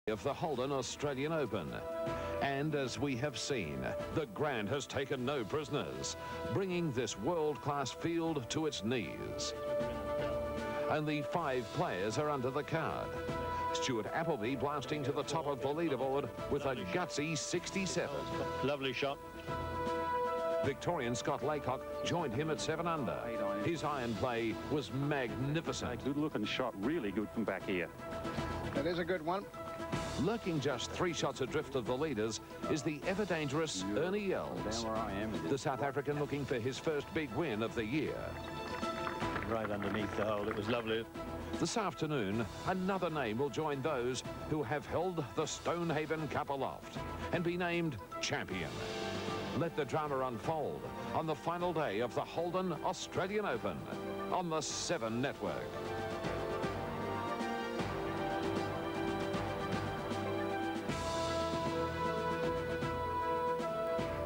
of the Holden Australian Open. And as we have seen, the Grand has taken no prisoners, bringing this world-class field to its knees. Only 5 players are under the card. Stuart Appleby blasting to the top of the leaderboard with a gutsy 67. Lovely shot. Victorian Scott Laycock joined him at 7 under. His iron play was magnificent. Good looking shot, really good from back here. That is a good one. Lurking just 3 shots adrift of the leaders is the ever-dangerous Ernie Yells. The South African looking for his first big win of the year. Right underneath the hole, it was lovely. This afternoon, another name will join those who have held the Stonehaven Cup aloft and be named champion. Let the drama unfold on the final day of the Holden Australian Open on the 7 Network.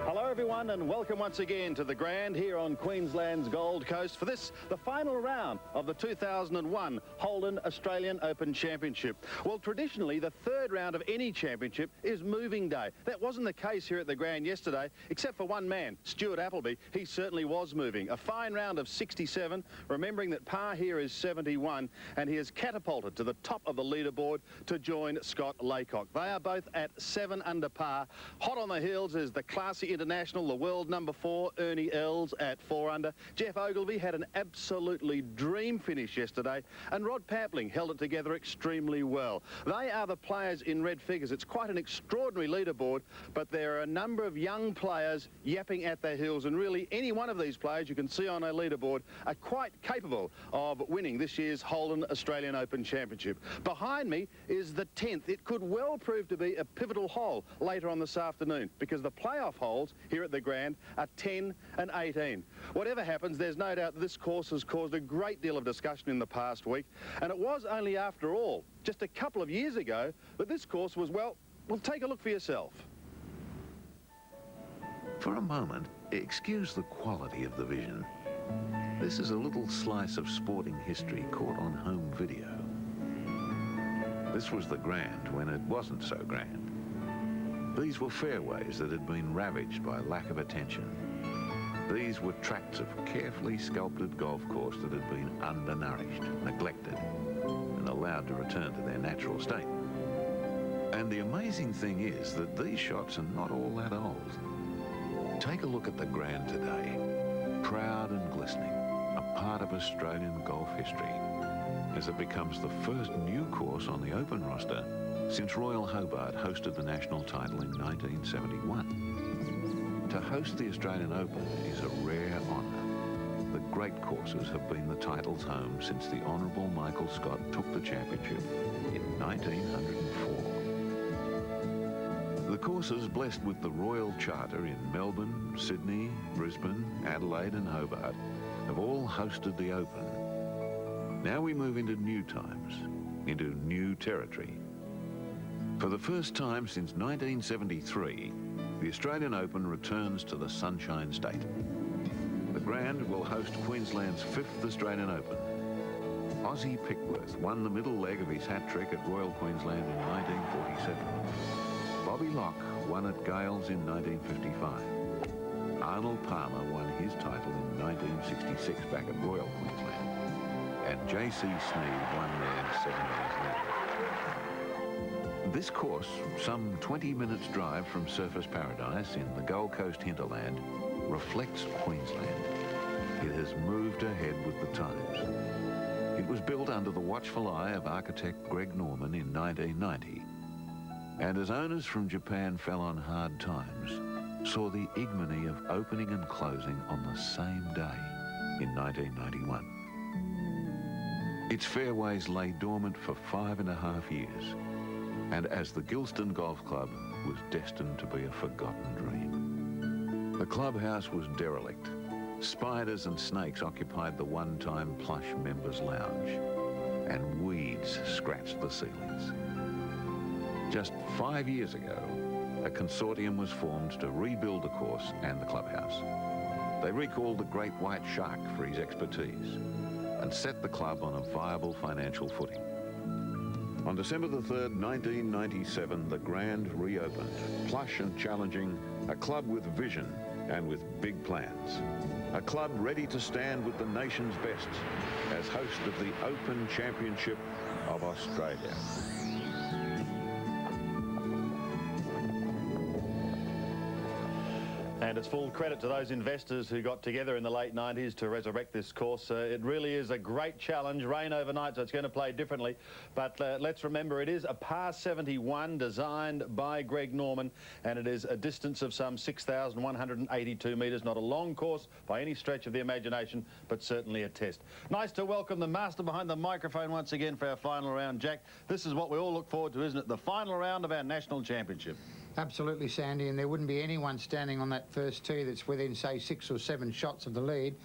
Hello everyone and welcome once again to the Grand here on Queensland's Gold Coast for this, the final round of the 2001 Holden Australian Open Championship. Well, traditionally the third round of any championship is moving day. That wasn't the case here at the Grand yesterday, except for one man, Stuart Appleby. He certainly was moving. A fine round of 67, remembering that par here is 71, and he has catapulted to the top of the leaderboard to join Scott Laycock. They are both at 7 under par. Hot on the heels is the classy international, the world number 4, Ernie Els at 4 under. Jeff Ogilvy had an absolutely dream finish yesterday, and Rod Pampling held it together extremely well. They are the players in red figures. It's quite an extraordinary leaderboard, but there are a number of young players yapping at their heels, and really any one of these players you can see on a leaderboard are quite capable of winning this year's Holden Australian Open Championship. Behind me is the 10th. It could well prove to be a pivotal hole later on this afternoon, because the playoff holes here at the Grand are 10 and 18. Whatever happens, there's no doubt that this course has caused a great deal of discussion in the past week, and it was only after all, just a couple of years ago, that this course was, well, take a look for yourself. For a moment, excuse the quality of the vision. This is a little slice of sporting history caught on home video. This was the Grand when it wasn't so grand. These were fairways that had been ravaged by lack of attention. These were tracts of carefully sculpted golf course that had been undernourished, neglected, and allowed to return to their natural state. And the amazing thing is that these shots are not all that old. Take a look at the Grand today, proud and glistening, a part of Australian golf history, as it becomes the first new course on the Open roster since Royal Hobart hosted the national title in 1971. To host the Australian Open is a rare honour. The great courses have been the title's home since the Honourable Michael Scott took the championship in 1904. The courses blessed with the Royal Charter in Melbourne, Sydney, Brisbane, Adelaide and Hobart have all hosted the Open. Now we move into new times, into new territory. For the first time since 1973, the Australian Open returns to the Sunshine State. The Grand will host Queensland's 5th Australian Open. Ozzie Pickworth won the middle leg of his hat-trick at Royal Queensland in 1947. Bobby Locke won at Gales in 1955. Arnold Palmer won his title in 1966 back at Royal Queensland. And J.C. Snead won there 7 years later. This course, some 20 minutes drive from Surfers Paradise in the Gold Coast hinterland, reflects Queensland. It has moved ahead with the times. It was built under the watchful eye of architect Greg Norman in 1990. And as owners from Japan fell on hard times, saw the ignominy of opening and closing on the same day in 1991. Its fairways lay dormant for 5.5 years. And as the Gilston Golf Club was destined to be a forgotten dream. The clubhouse was derelict. Spiders and snakes occupied the one-time plush members' lounge, and weeds scratched the ceilings. Just 5 years ago, a consortium was formed to rebuild the course and the clubhouse. They recalled the Great White Shark for his expertise and set the club on a viable financial footing. On December the 3rd, 1997, the Grand reopened, plush and challenging, a club with vision and with big plans. A club ready to stand with the nation's best as host of the Open Championship of Australia. And it's full credit to those investors who got together in the late 90s to resurrect this course. It really is a great challenge. Rain overnight, so it's going to play differently. But let's remember, it is a par 71 designed by Greg Norman, and it is a distance of some 6,182 metres. Not a long course by any stretch of the imagination, but certainly a test. Nice to welcome the master behind the microphone once again for our final round, Jack. This is what we all look forward to, isn't it? The final round of our national championship. Absolutely, Sandy, and there wouldn't be anyone standing on that first tee that's within, say, 6 or 7 shots of the lead,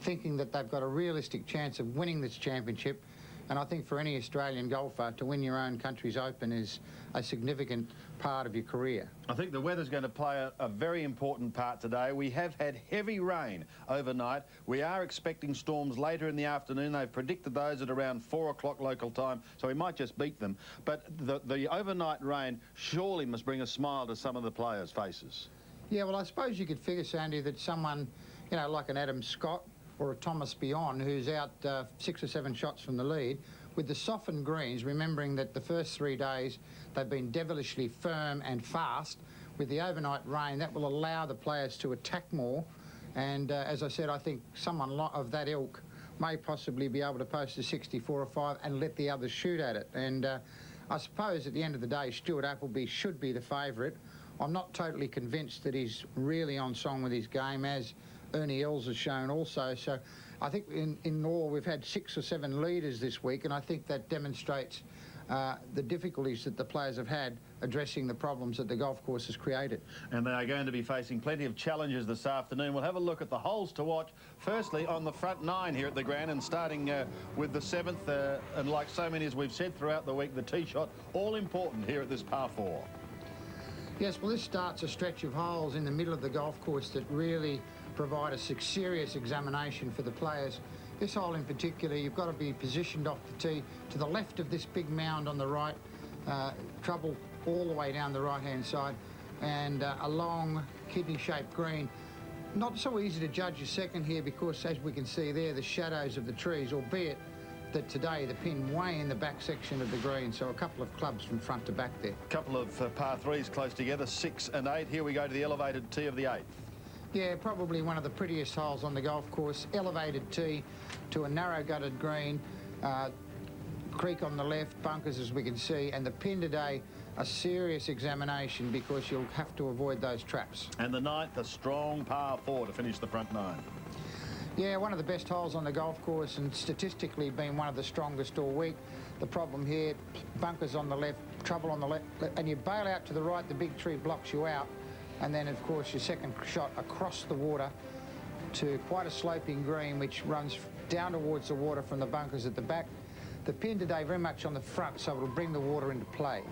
thinking that they've got a realistic chance of winning this championship. And I think for any Australian golfer, to win your own country's Open is a significant part of your career. I think the weather's going to play a very important part today. We have had heavy rain overnight. We are expecting storms later in the afternoon. They've predicted those at around 4 o'clock local time, so we might just beat them. But the overnight rain surely must bring a smile to some of the players' faces. Yeah, well, I suppose you could figure, Sandy, that someone, you know, like an Adam Scott or a Thomas Bjorn, who's out 6 or 7 shots from the lead, with the softened greens, remembering that the first 3 days they've been devilishly firm and fast. With the overnight rain, that will allow the players to attack more. And as I said, I think someone of that ilk may possibly be able to post a 64 or 5 and let the others shoot at it. And I suppose at the end of the day, Stuart Appleby should be the favourite. I'm not totally convinced that he's really on song with his game, as Ernie Els has shown also. So I think in all we've had 6 or 7 leaders this week, and I think that demonstrates the difficulties that the players have had addressing the problems that the golf course has created. And they are going to be facing plenty of challenges this afternoon. We'll have a look at the holes to watch. Firstly, on the front 9 here at the Grand, and starting with the 7th, and like so many as we've said throughout the week, the tee shot, all important here at this par 4. Yes, well, this starts a stretch of holes in the middle of the golf course that really provide a serious examination for the players. This hole in particular, you've got to be positioned off the tee to the left of this big mound on the right, trouble all the way down the right-hand side, and a long kidney-shaped green. Not so easy to judge a second here because, as we can see there, the shadows of the trees, albeit that today the pin way in the back section of the green, so a couple of clubs from front to back there. A couple of par 3s close together, 6 and 8. Here we go to the elevated tee of the 8th. Yeah, probably one of the prettiest holes on the golf course. Elevated tee to a narrow-gutted green, creek on the left, bunkers as we can see, and the pin today, a serious examination because you'll have to avoid those traps. And the 9th, a strong par 4 to finish the front 9. Yeah, one of the best holes on the golf course and statistically been one of the strongest all week. The problem here, bunkers on the left, trouble on the left, and you bail out to the right, the big tree blocks you out. And then, of course, your second shot across the water to quite a sloping green, which runs down towards the water from the bunkers at the back. The pin today very much on the front, so it'll bring the water into play.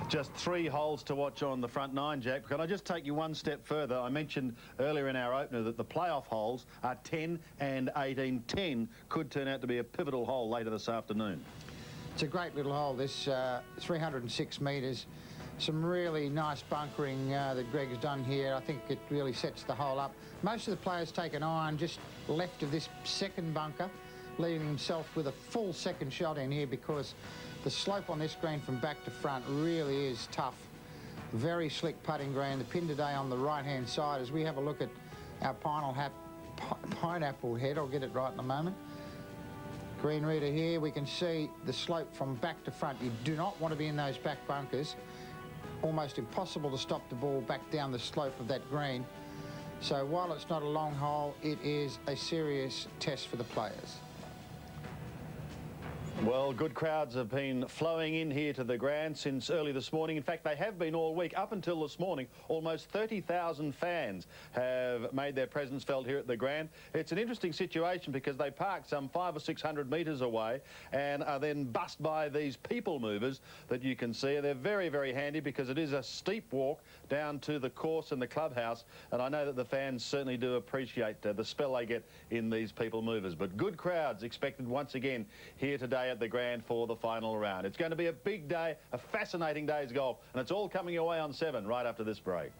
Just 3 holes to watch on the front 9, Jack. Can I just take you one step further? I mentioned earlier in our opener that the playoff holes are 10 and 18. 10 could turn out to be a pivotal hole later this afternoon. It's a great little hole, this 306 metres. Some really nice bunkering that Greg's done here. I think it really sets the hole up. Most of the players take an iron just left of this second bunker, leaving himself with a full second shot in here because the slope on this green from back to front really is tough. Very slick putting green. The pin today on the right-hand side as we have a look at our pineapple head. I'll get it right in a moment. Green reader here, we can see the slope from back to front. You do not want to be in those back bunkers. Almost impossible to stop the ball back down the slope of that green. So while it's not a long hole, it is a serious test for the players. Well, good crowds have been flowing in here to the Grand since early this morning. In fact, they have been all week. Up until this morning, almost 30,000 fans have made their presence felt here at the Grand. It's an interesting situation because they park some 500 or 600 metres away and are then bussed by these people movers that you can see. They're very, very handy because it is a steep walk down to the course and the clubhouse, and I know that the fans certainly do appreciate the spell they get in these people movers. But good crowds expected once again here today today at the Grand for the final round. It's going to be a big day, a fascinating day's golf, and it's all coming your way on 7 right after this break.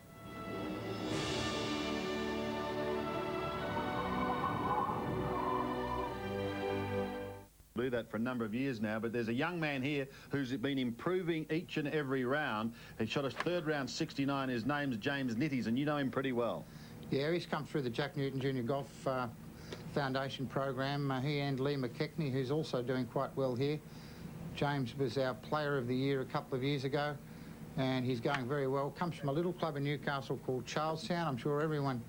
Do that for a number of years now, but there's a young man here who's been improving each and every round. He shot his third round 69. His name's James Nitties, and you know him pretty well. Yeah, he's come through the Jack Newton Junior Golf Foundation program. He and Lee McKechnie, who's also doing quite well here. James was our Player of the Year a couple of years ago, and he's going very well. Comes from a little club in Newcastle called Charlestown. I'm sure everyone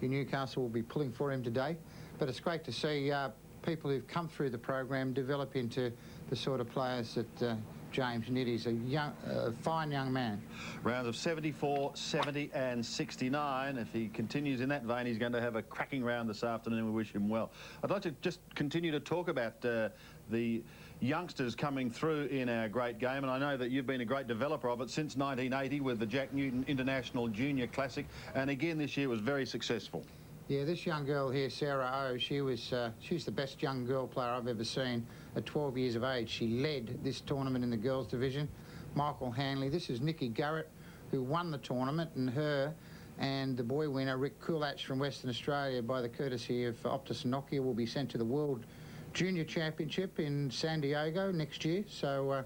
in Newcastle will be pulling for him today, but it's great to see people who've come through the program develop into the sort of players that James Nitty's a young, fine young man. Rounds of 74, 70 and 69. If he continues in that vein, he's going to have a cracking round this afternoon. We wish him well. I'd like to just continue to talk about the youngsters coming through in our great game, and I know that you've been a great developer of it since 1980 with the Jack Newton International Junior Classic, and again this year was very successful. Yeah, this young girl here, Sarah O, she's the best young girl player I've ever seen at 12 years of age. She led this tournament in the girls division. Michael Hanley, this is Nikki Garrett, who won the tournament, and her and the boy winner, Rick Kulach from Western Australia, by the courtesy of Optus and Nokia, will be sent to the World Junior Championship in San Diego next year. So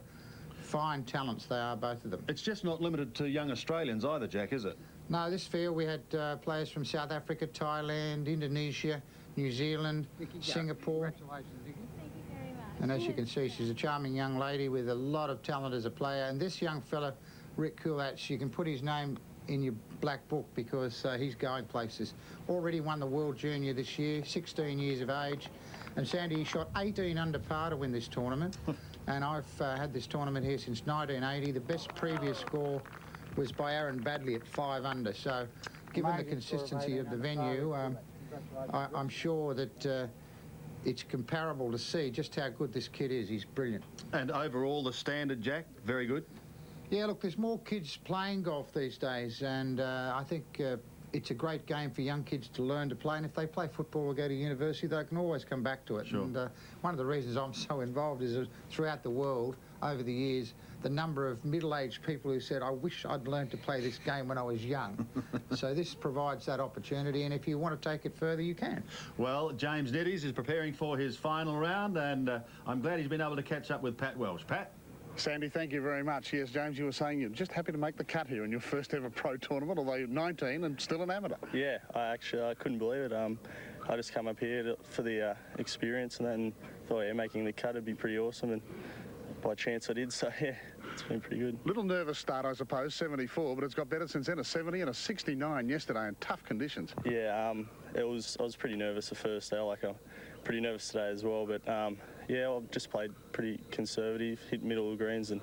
fine talents they are, both of them. It's just not limited to young Australians either, Jack, is it? No, this field we had players from South Africa, Thailand, Indonesia, New Zealand, Singapore. Congratulations, Vicky. Thank you very much. And as you can see, she's a charming young lady with a lot of talent as a player. And this young fella, Rick Kulach, you can put his name in your black book because he's going places. Already won the World Junior this year, 16 years of age. And Sandy, he shot 18 under par to win this tournament. And I've had this tournament here since 1980. The best previous score was by Aaron Badley at 5 under. So given the consistency of the venue, I'm sure that it's comparable to see just how good this kid is. He's brilliant. And overall, the standard, Jack, very good? Yeah, look, there's more kids playing golf these days, and I think it's a great game for young kids to learn to play, and if they play football or go to university, they can always come back to it. Sure. And one of the reasons I'm so involved is that throughout the world, over the years, the number of middle-aged people who said, I wish I'd learned to play this game when I was young. So this provides that opportunity, and if you want to take it further, you can. Well, James Nitties is preparing for his final round, and I'm glad he's been able to catch up with Pat Welsh. Pat? Sandy, thank you very much. Yes, James, you were saying you're just happy to make the cut here in your first ever pro tournament, although you're 19 and still an amateur. Yeah, I couldn't believe it. I just come up here for the experience, and then thought, yeah, making the cut would be pretty awesome, and by chance I did, so yeah, it's been pretty good. Little nervous start, I suppose, 74, but it's got better since then. A 70 and a 69 yesterday in tough conditions. Yeah, I was pretty nervous the first day, I'm pretty nervous today as well, but yeah, I've just played pretty conservative, hit middle of the greens, and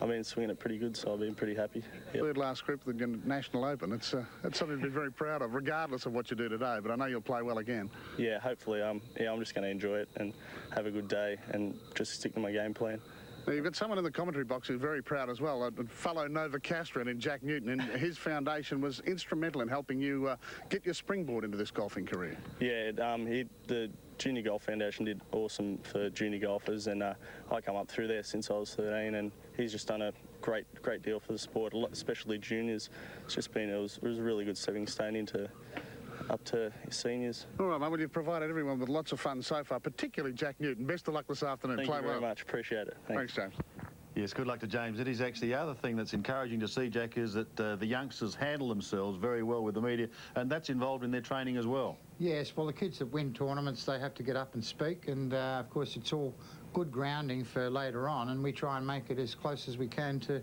I've been swinging it pretty good, so I've been pretty happy. Yep. Third last group of the National Open. It's something to be very proud of, regardless of what you do today, but I know you'll play well again. Yeah, hopefully. Yeah, I'm just going to enjoy it and have a good day and just stick to my game plan. Now, you've got someone in the commentary box who's very proud as well, a fellow Nova Castran in Jack Newton, and his foundation was instrumental in helping you get your springboard into this golfing career. Yeah, the Junior Golf Foundation did awesome for junior golfers, and I come up through there since I was 13, and he's just done a great deal for the sport, especially juniors. It's just been, it was a really good stepping stone into up to seniors. All right, mate, well, you've provided everyone with lots of fun so far, particularly Jack Newton. Best of luck this afternoon. Thank Play you very well. much. Appreciate it. Thanks, James. Yes, good luck to James. It is actually the other thing that's encouraging to see, Jack, is that the youngsters handle themselves very well with the media, and that's involved in their training as well. Yes, well, the kids that win tournaments, they have to get up and speak, and of course it's all good grounding for later on, and we try and make it as close as we can to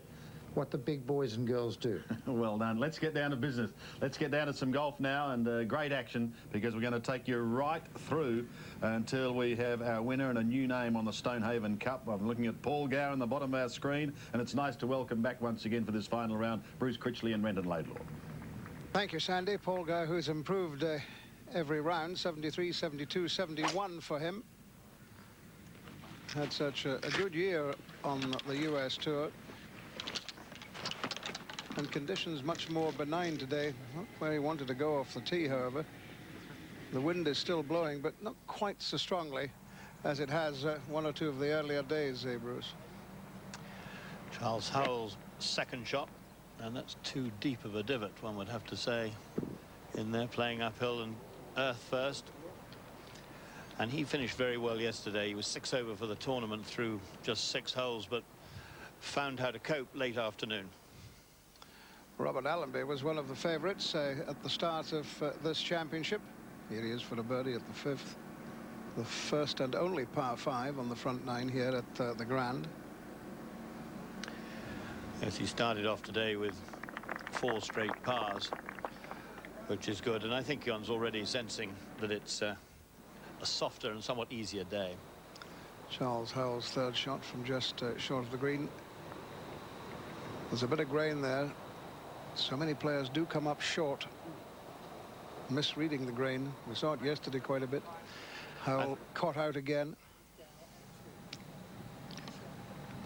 what the big boys and girls do. Well done. Let's get down to business. Let's get down to some golf now, and great action, because we're going to take you right through until we have our winner and a new name on the Stonehaven Cup. I'm looking at Paul Gower on the bottom of our screen, and it's nice to welcome back once again for this final round Bruce Critchley and Renton Laidlaw. Thank you, Sandy. Paul Gower, who's improved every round, 73, 72, 71 for him. Had such a good year on the US Tour. And conditions much more benign today. Not where he wanted to go off the tee, however. The wind is still blowing, but not quite so strongly. as it has one or two of the earlier days, Bruce. Charles Howell's second shot, and that's too deep of a divot, one would have to say, in there, playing uphill and earth first. And he finished very well yesterday. He was 6 over for the tournament through just 6 holes, but found how to cope late afternoon. Robert Allenby was one of the favourites at the start of this championship. Here he is for a birdie at the 5th. The first and only par 5 on the front 9 here at the Grand. Yes, he started off today with 4 straight pars, which is good. And I think Jon's already sensing that it's a softer and somewhat easier day. Charles Howell's third shot from just short of the green. There's a bit of grain there. So many players do come up short, misreading the grain. We saw it yesterday quite a bit. Howell caught out again.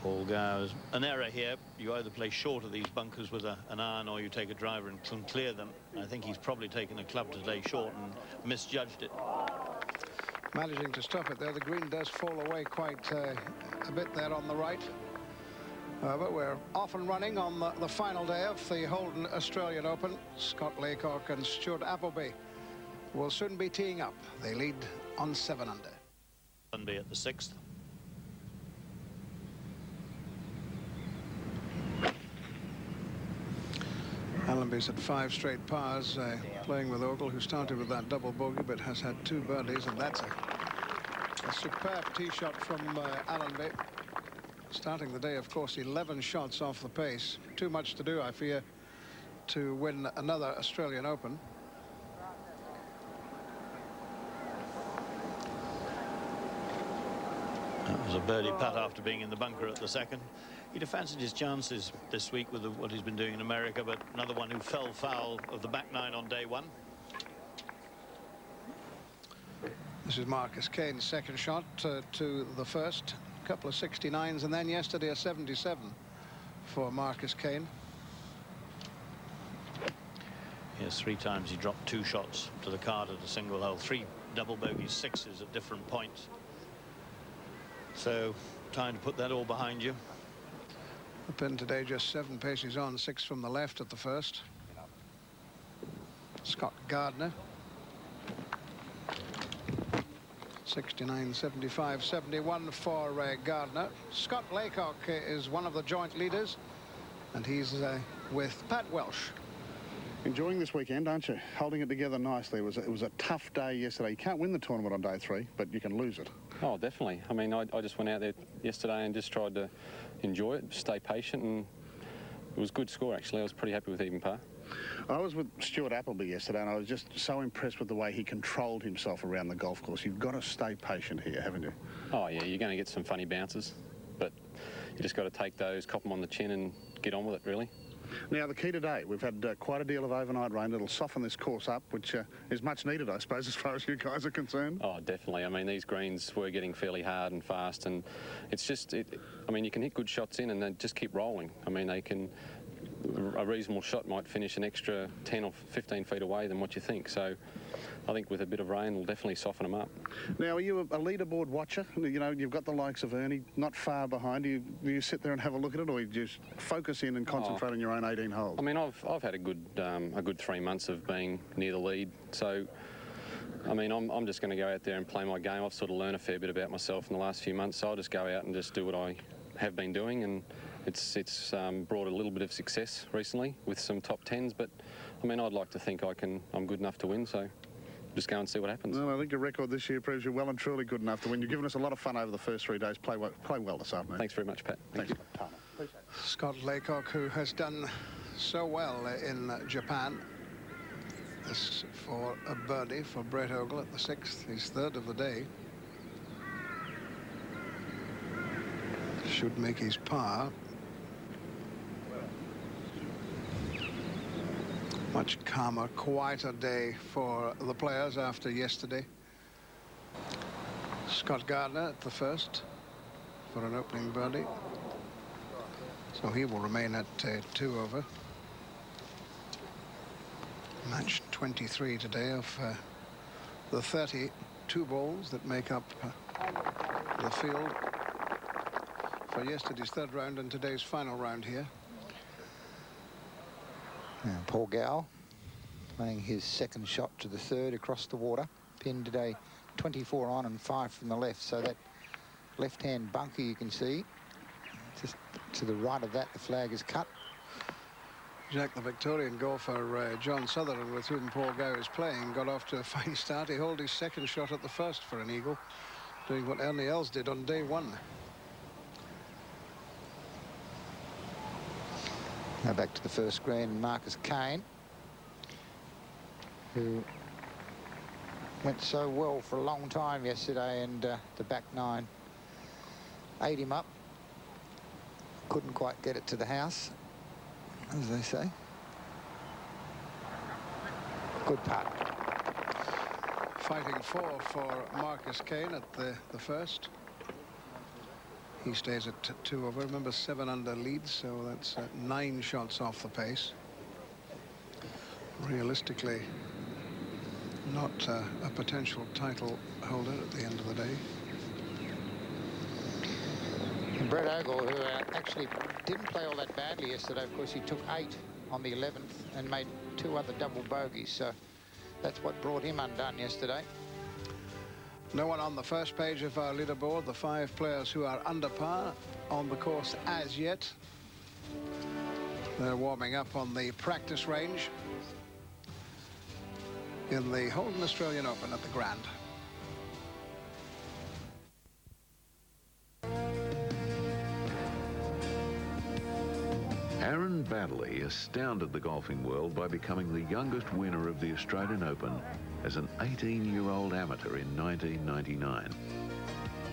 Paul Gow, an error here. You either play short of these bunkers with an iron, or you take a driver and can clear them. I think he's probably taken the club to lay short and misjudged it. Managing to stop it there. The green does fall away quite a bit there on the right. But we're off and running on the final day of the Holden Australian Open. Scott Laycock and Stuart Appleby will soon be teeing up. They lead on 7 under. Sunday at the 6th. Allenby's at 5 straight pars, playing with Ogle, who started with that double bogey but has had 2 birdies, and that's a superb tee shot from Allenby. Starting the day, of course, 11 shots off the pace. Too much to do, I fear, to win another Australian Open. That was a birdie putt after being in the bunker at the 2nd. He'd have fancied his chances this week with what he's been doing in America, but another one who fell foul of the back 9 on day 1. This is Marcus Kane's second shot to the first. A couple of 69s, and then yesterday a 77 for Marcus Kane. Yes, 3 times he dropped 2 shots to the card at a single hole. 3 double bogeys, 6s at different points. So time to put that all behind you. The pin today just 7 paces on, 6 from the left at the first. Scott Gardner. 69, 75, 71 for Gardner. Scott Laycock is one of the joint leaders, and he's with Pat Welsh. Enjoying this weekend, aren't you? Holding it together nicely. It was a tough day yesterday. You can't win the tournament on day 3, but you can lose it. Oh, definitely. I mean, I just went out there yesterday and just tried to enjoy it, stay patient, and it was a good score, actually. I was pretty happy with even par. I was with Stuart Appleby yesterday, and I was just so impressed with the way he controlled himself around the golf course. You've got to stay patient here, haven't you? Oh, yeah, you're going to get some funny bounces, but you just got to take those, cop them on the chin and get on with it, really. Now, the key today, we've had quite a deal of overnight rain. It'll soften this course up, which is much needed, I suppose, as far as you guys are concerned. Oh, definitely. I mean, these greens were getting fairly hard and fast, and it's just, I mean, you can hit good shots in and then just keep rolling. I mean, a reasonable shot might finish an extra 10 or 15 feet away than what you think. So I think with a bit of rain, it'll definitely soften them up. Now, are you a leaderboard watcher? You know, you've got the likes of Ernie not far behind. Do you sit there and have a look at it, or you just focus in and concentrate on your own 18 holes? I mean, I've had a good 3 months of being near the lead. So, I mean, I'm just going to go out there and play my game. I've sort of learned a fair bit about myself in the last few months. So I'll just go out and just do what I have been doing, and it's brought a little bit of success recently with some top 10s, but I mean, I'd like to think I'm good enough to win, so just go and see what happens. Well, I think your record this year proves you're well and truly good enough to win. You've given us a lot of fun over the first 3 days. Play well this afternoon. Thanks very much, Pat. Thanks. Scott Laycock, who has done so well in Japan. This for a birdie for Brett Ogle at the 6th, his 3rd of the day. Should make his par. Much calmer, quieter day for the players after yesterday. Scott Gardner at the 1st for an opening birdie. So he will remain at 2 over. Match 23 today of the 32 balls that make up the field for yesterday's third round and today's final round here. And Paul Gow playing his second shot to the third across the water. Pinned today 24 on and 5 from the left. So that left-hand bunker you can see, just to the right of that, the flag is cut. Jack, the Victorian golfer, John Sutherland, with whom Paul Gow is playing, got off to a fine start. He held his second shot at the first for an eagle, doing what Ernie Els did on day one. Now back to the first green, Marcus Kane, who went so well for a long time yesterday, and the back nine ate him up. Couldn't quite get it to the house, as they say. Good putt. Fighting four for Marcus Kane at the first. He stays at 2 over. Remember, 7 under lead, so that's 9 shots off the pace. Realistically, not a potential title holder at the end of the day. And Brett Ogle, who actually didn't play all that badly yesterday, of course, he took 8 on the 11th and made 2 other double bogeys, so that's what brought him undone yesterday. No one on the first page of our leaderboard. The 5 players who are under par on the course as yet. They're warming up on the practice range in the Holden Australian Open at the Grand. Aaron Baddeley astounded the golfing world by becoming the youngest winner of the Australian Open as an 18-year-old amateur in 1999.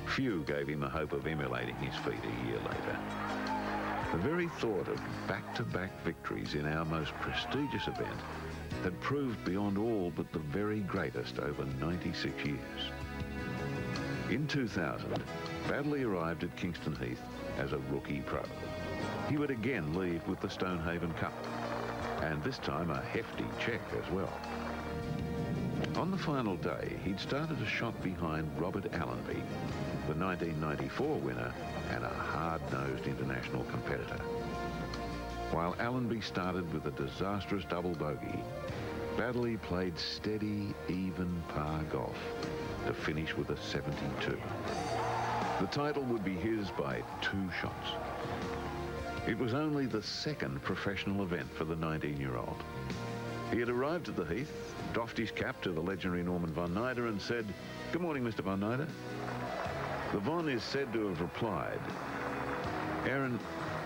Few gave him the hope of emulating his feat a year later. The very thought of back-to-back victories in our most prestigious event had proved beyond all but the very greatest over 96 years. In 2000, Baddeley arrived at Kingston Heath as a rookie pro. He would again leave with the Stonehaven Cup, and this time a hefty cheque as well. On the final day, he'd started a shot behind Robert Allenby, the 1994 winner and a hard-nosed international competitor. While Allenby started with a disastrous double bogey, Baddeley played steady, even par golf to finish with a 72. The title would be his by 2 shots. It was only the second professional event for the 19-year-old. He had arrived at the Heath, doffed his cap to the legendary Norman von Nyder and said, "Good morning, Mr. von Nyder." The Von is said to have replied, "Aaron,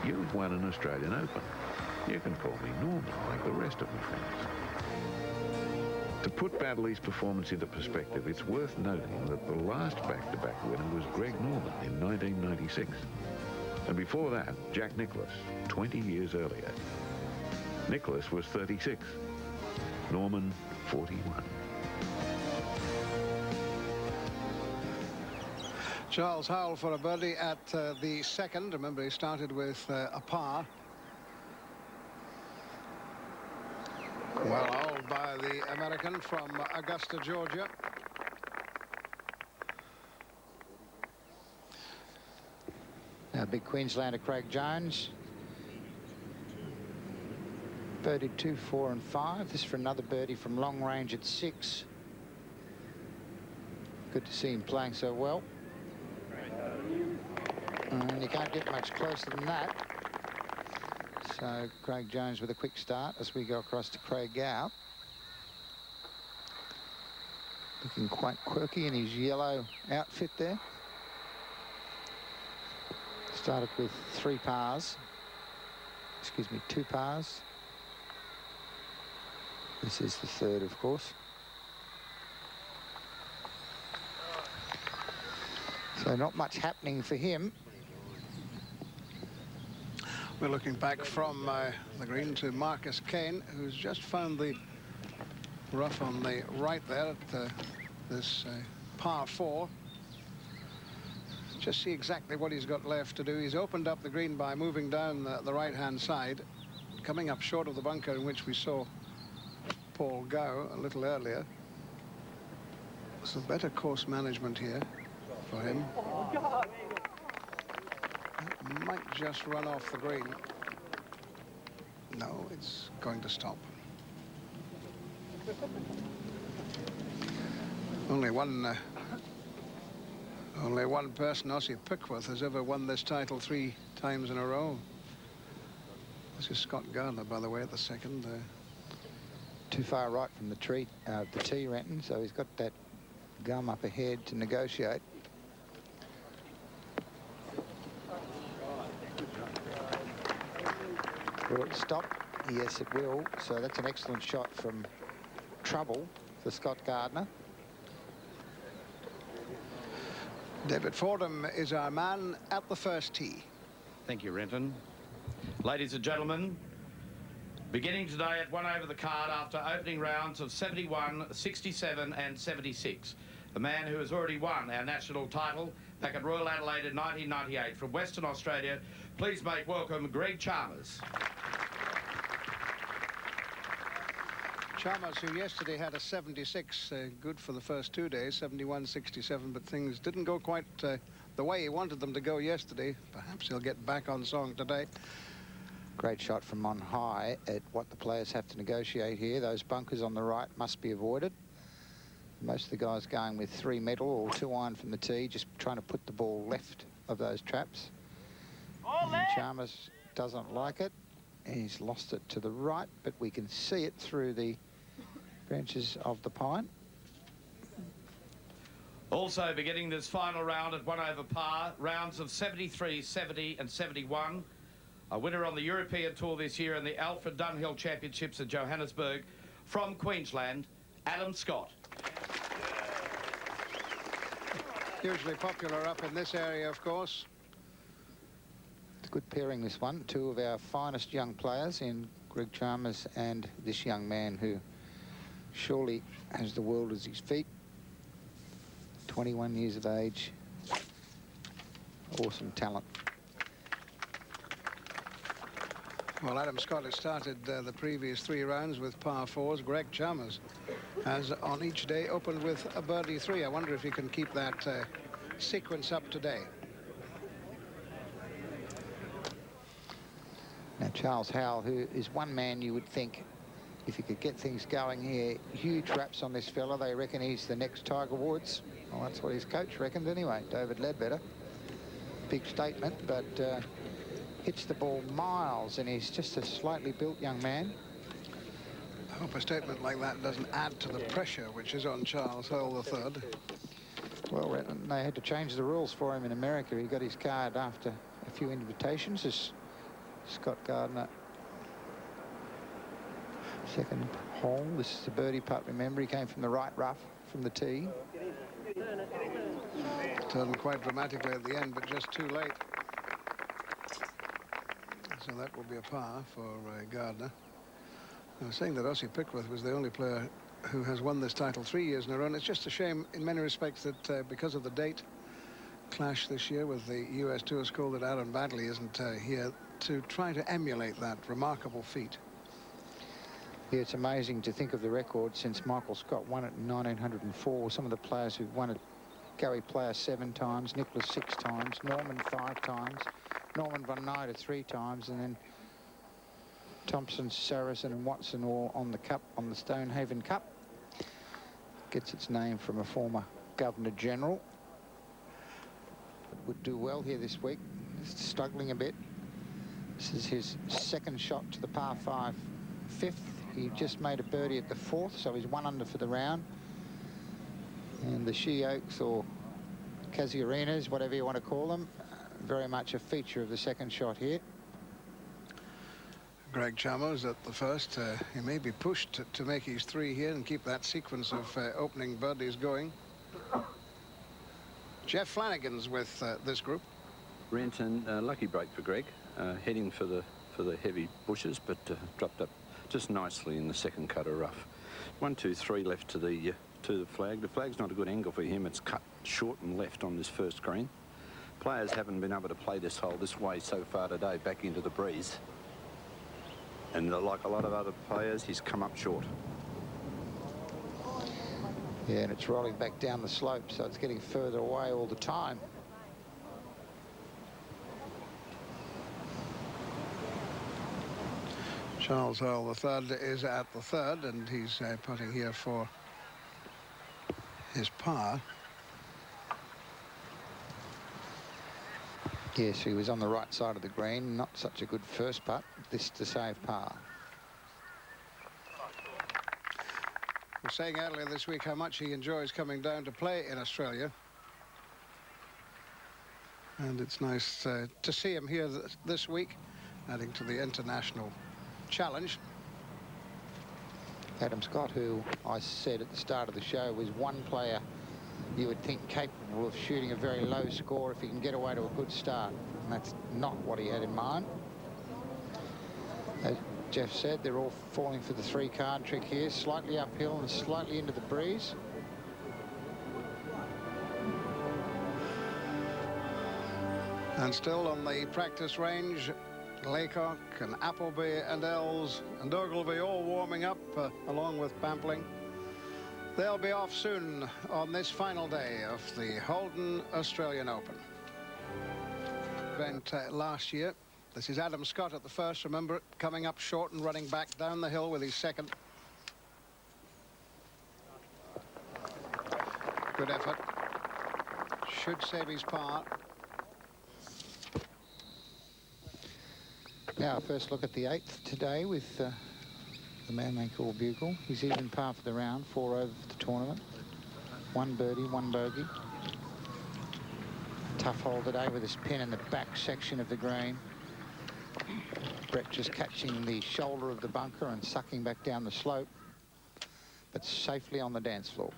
you've won an Australian Open. You can call me Norman like the rest of my friends." To put Baddeley's performance into perspective, it's worth noting that the last back-to-back winner was Greg Norman in 1996. And before that, Jack Nicklaus, 20 years earlier. Nicklaus was 36, Norman 41. Charles Howell for a birdie at the second. Remember, he started with a par. Well held by the American from Augusta, Georgia. Now, big Queenslander Craig Jones. Birdied 2, 4 and 5. This for another birdie from long range at 6. Good to see him playing so well. And you can't get much closer than that. So Craig Jones with a quick start as we go across to Craig Gow. Looking quite quirky in his yellow outfit there. Started with 3 pars. Excuse me, 2 pars. This is the third, of course. So not much happening for him. We're looking back from the green to Marcus Kane, who's just found the rough on the right there at this par 4. Just see exactly what he's got left to do. He's opened up the green by moving down the right-hand side, coming up short of the bunker in which we saw Paul Gow a little earlier. Some better course management here. for him. It might just run off the green. No, it's going to stop. Only one person, Ossie Pickworth, has ever won this title 3 times in a row. This is Scott Gardner, by the way, at the second. Too far right from the tee, Renton, so he's got that gum up ahead to negotiate. Will it stop? Yes, it will. So that's an excellent shot from trouble for Scott Gardner. David Fordham is our man at the first tee. Thank you, Renton. Ladies and gentlemen, beginning today at 1 over the card after opening rounds of 71, 67 and 76. The man who has already won our national title back at Royal Adelaide in 1998 from Western Australia. Please make welcome Greg Chalmers. Chalmers, who yesterday had a 76, good for the first 2 days, 71, 67, but things didn't go quite the way he wanted them to go yesterday. Perhaps he'll get back on song today. Great shot from on high at what the players have to negotiate here. Those bunkers on the right must be avoided. Most of the guys going with 3 metal or 2 iron from the tee, just trying to put the ball left of those traps. And Chalmers doesn't like it. He's lost it to the right, but we can see it through the branches of the pine. Also beginning this final round at 1 over par, rounds of 73, 70 and 71. A winner on the European Tour this year and the Alfred Dunhill Championships in Johannesburg from Queensland, Adam Scott. Hugely popular up in this area, of course. It's a good pairing, this one. 2 of our finest young players in Greg Chalmers and this young man who surely has the world at his feet. 21 years of age. Awesome talent. Well, Adam Scott has started the previous 3 rounds with par 4s. Greg Chalmers has on each day opened with a birdie 3. I wonder if he can keep that sequence up today. Now, Charles Howell, who is one man you would think, if he could get things going here, huge raps on this fella. They reckon he's the next Tiger Woods. Well, that's what his coach reckoned anyway, David Ledbetter. Big statement, but hits the ball miles, and he's just a slightly built young man. I hope a statement like that doesn't add to the pressure which is on Charles Howell III. Well, they had to change the rules for him in America. He got his card after a few invitations. As Scott Gardner, second hole. This is the birdie putt, remember. He came from the right rough from the tee. Turned quite dramatically at the end, but just too late. So that will be a par for Gardner. I was saying that Ossie Pickworth was the only player who has won this title 3 years in a row, and it's just a shame in many respects that because of the date clash this year with the US Tour School, that Aaron Baddeley isn't here to try to emulate that remarkable feat. Yeah, it's amazing to think of the record since Michael Scott won it in 1904. Some of the players who've won it: Gary Player 7 times, Nicholas 6 times, Norman 5 times, Norman van Nyder 3 times, and then Thompson, Saracen and Watson all on the cup, on the Stonehaven Cup. Gets its name from a former Governor General. Would do well here this week. Struggling a bit. This is his second shot to the par 5 fifth. He just made a birdie at the 4th, so he's 1 under for the round. And the She Oaks, or Casuarinas, whatever you want to call them, very much a feature of the second shot here. Greg Chalmers at the first. He may be pushed to make his 3 here and keep that sequence of opening birdies going. Jeff Flanagan's with this group. Renton, lucky break for Greg, heading for the heavy bushes, but dropped up just nicely in the second cut of rough. 1, 2, 3 left to the flag. The flag's not a good angle for him. It's cut short and left on this first green. Players haven't been able to play this hole this way so far today, back into the breeze. And like a lot of other players, he's come up short. Yeah, and it's rolling back down the slope, so it's getting further away all the time. Charles Howell III is at the third, and he's putting here for his par. Yes, he was on the right side of the green. Not such a good first putt. This to save par. We were saying earlier this week how much he enjoys coming down to play in Australia. And it's nice to see him here this week, adding to the international challenge. Adam Scott, who I said at the start of the show was one player you would think capable of shooting a very low score if he can get away to a good start. And that's not what he had in mind. As Jeff said, they're all falling for the three-card trick here, slightly uphill and slightly into the breeze. And still on the practice range, Laycock and Appleby and Els and Ogilvy all warming up along with Pampling. They'll be off soon on this final day of the Holden Australian Open. Event last year. This is Adam Scott at the first, remember, coming up short and running back down the hill with his second. Good effort. Should save his par. Now, first look at the 8th today with the man they call Bugle. He's even par for the round, 4 over for the tournament. 1 birdie, 1 bogey. Tough hole today with his pin in the back section of the green. Brett just catching the shoulder of the bunker and sucking back down the slope, but safely on the dance floor.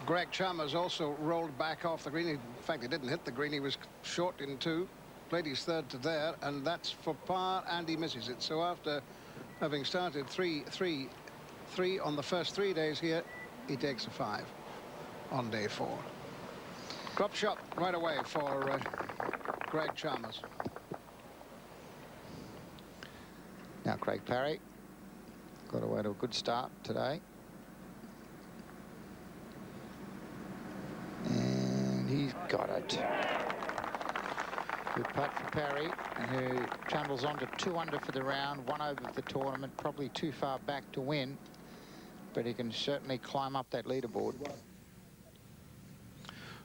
Greg Chalmers also rolled back off the green. In fact, he didn't hit the green. He was short in 2. Played his third to there, and that's for par, and he misses it. So after having started 3-3 on the first 3 days here, he takes a 5 on day 4. Drop shot right away for Greg Chalmers. Now Craig Parry got away to a good start today. And he's got it. Good putt for Parry, who trundles on to 2 under for the round, 1 over for the tournament, probably too far back to win, but he can certainly climb up that leaderboard.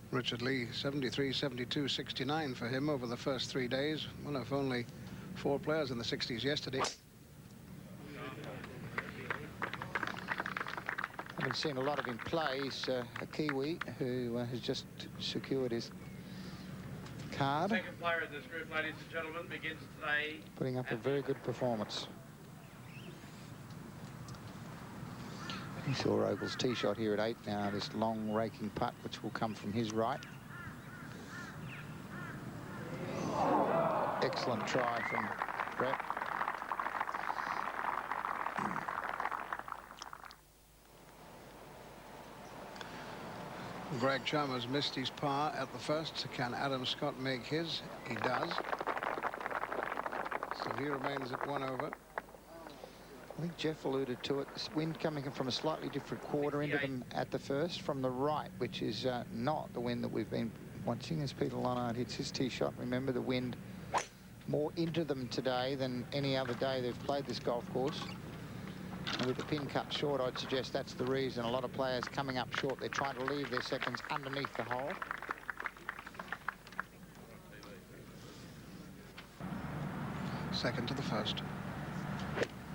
Richard Lee, 73, 72, 69 for him over the first 3 days. One of only 4 players in the 60s yesterday. Haven't seen a lot of him play. He's a Kiwi who has just secured his card. The second player in this group, ladies and gentlemen, begins today. Putting up a very good performance. He saw Ogle's tee shot here at 8 now, this long raking putt which will come from his right. Excellent try from Brett. Greg Chalmers missed his par at the first. Can Adam Scott make his? He does. So he remains at 1 over. I think Jeff alluded to it. This wind coming from a slightly different quarter into them at the first from the right, which is not the wind that we've been watching as Peter Lonard hits his tee shot. Remember, the wind more into them today than any other day they've played this golf course. And with the pin cut short, I'd suggest that's the reason. A lot of players coming up short. They're trying to leave their seconds underneath the hole. Second to the first.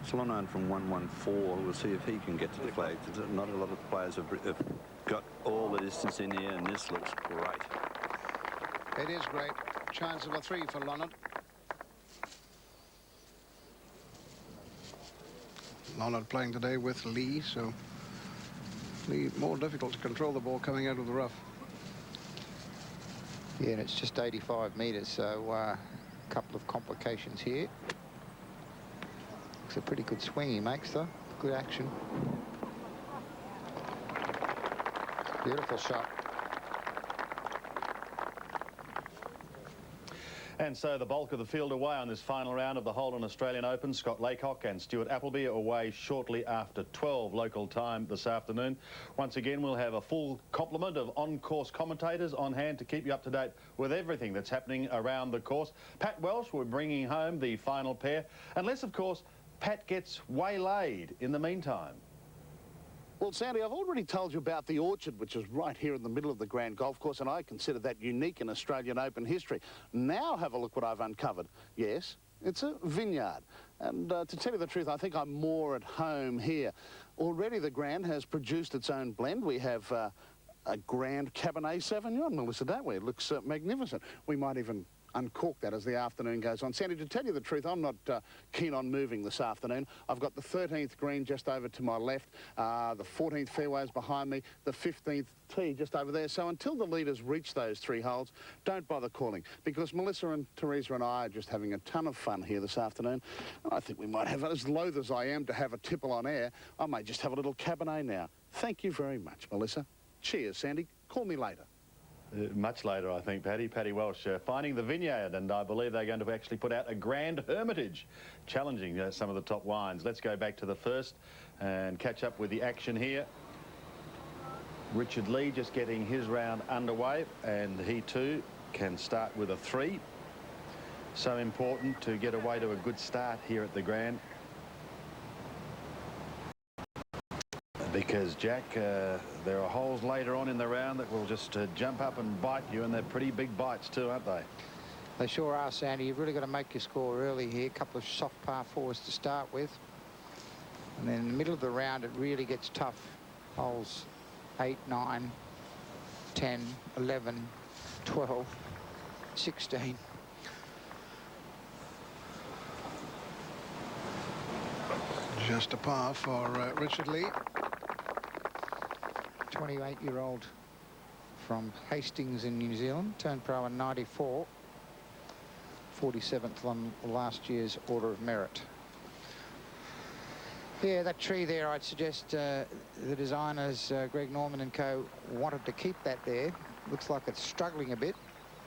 Solonard from 114. We'll see if he can get to the flag. Not a lot of players have got all the distance in here, and this looks great. It is great. Chance of a 3 for Lonard. Lonard playing today with Lee, so Lee more difficult to control the ball coming out of the rough. Yeah, and it's just 85 metres, so a couple of complications here. It's a pretty good swing he makes, though. Good action. Beautiful shot. And so the bulk of the field away on this final round of the Holden Australian Open. Scott Laycock and Stuart Appleby away shortly after 12 local time this afternoon. Once again, we'll have a full complement of on-course commentators on hand to keep you up to date with everything that's happening around the course. Pat Welsh will be bringing home the final pair, unless, of course, Pat gets waylaid in the meantime. Well, Sandy, I've already told you about the Orchard, which is right here in the middle of the Grand Golf Course, and I consider that unique in Australian Open history. Now have a look what I've uncovered. Yes, it's a vineyard. And to tell you the truth, I think I'm more at home here. Already the Grand has produced its own blend. We have a Grand Cabernet Sauvignon, Melissa, don't we? It looks magnificent. We might even uncork that as the afternoon goes on. Sandy, to tell you the truth, I'm not keen on moving this afternoon. I've got the 13th green just over to my left, the 14th fairways behind me, the 15th tee just over there. So until the leaders reach those 3 holes, don't bother calling, because Melissa and Teresa and I are just having a ton of fun here this afternoon. And I think we might have, as loath as I am to have a tipple on air, I may just have a little Cabernet now. Thank you very much, Melissa. Cheers, Sandy. Call me later. Much later, I think, Paddy. Paddy Welsh finding the vineyard, and I believe they're going to actually put out a Grand Hermitage, challenging some of the top wines. Let's go back to the first and catch up with the action here. Richard Lee just getting his round underway, and he too can start with a 3. So important to get away to a good start here at the Grand. Because, Jack, there are holes later on in the round that will just jump up and bite you, and they're pretty big bites too, aren't they? They sure are, Sandy. You've really got to make your score early here. A couple of soft par 4s to start with. And then in the middle of the round, it really gets tough. Holes 8, 9, 10, 11, 12, 16. Just a par for Richard Lee. 28-year-old from Hastings in New Zealand, turned pro in '94, 47th on last year's Order of Merit. Yeah, that tree there, I'd suggest the designers, Greg Norman and co, wanted to keep that there. Looks like it's struggling a bit,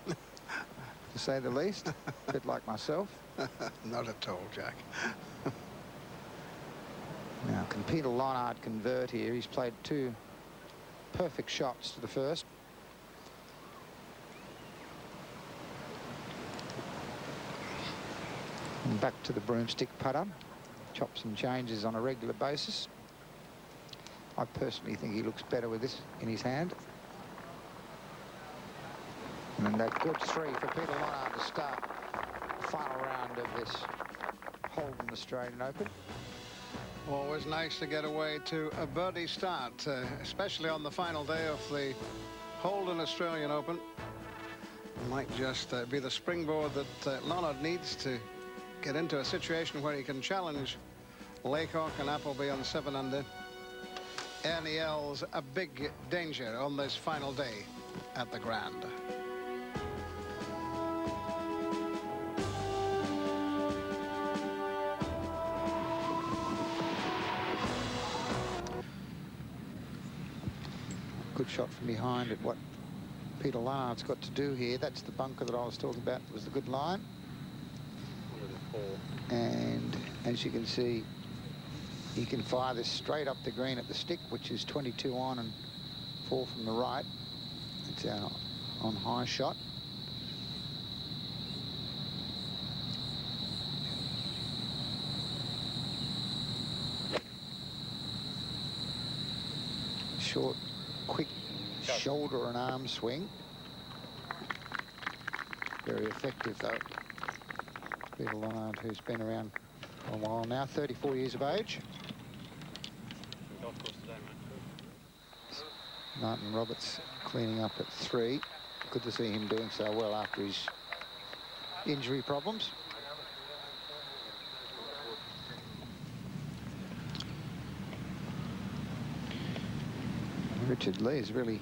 to say the least, a bit like myself. Not at all, Jack. Now, can Peter Lonard convert here? He's played 2 perfect shots to the first. And back to the broomstick putter. Chops and changes on a regular basis. I personally think he looks better with this in his hand. And a good 3 for Peter Lonard to start the final round of this Holden Australian Open. Always nice to get away to a birdie start, especially on the final day of the Holden Australian Open. It might just be the springboard that Lonard needs to get into a situation where he can challenge Laycock and Appleby on 7 under. Ernie Els a big danger on this final day at the Grand. Good shot from behind at what Peter Lonard's got to do here. That's the bunker that I was talking about, was the good line. And as you can see, he can fire this straight up the green at the stick, which is 22 on and 4 from the right. It's our on high shot. Short, quick shoulder and arm swing. Very effective, though. Peter Lonard, who's been around for a while now, 34 years of age. Martin Roberts cleaning up at 3. Good to see him doing so well after his injury problems. Richard Lee has really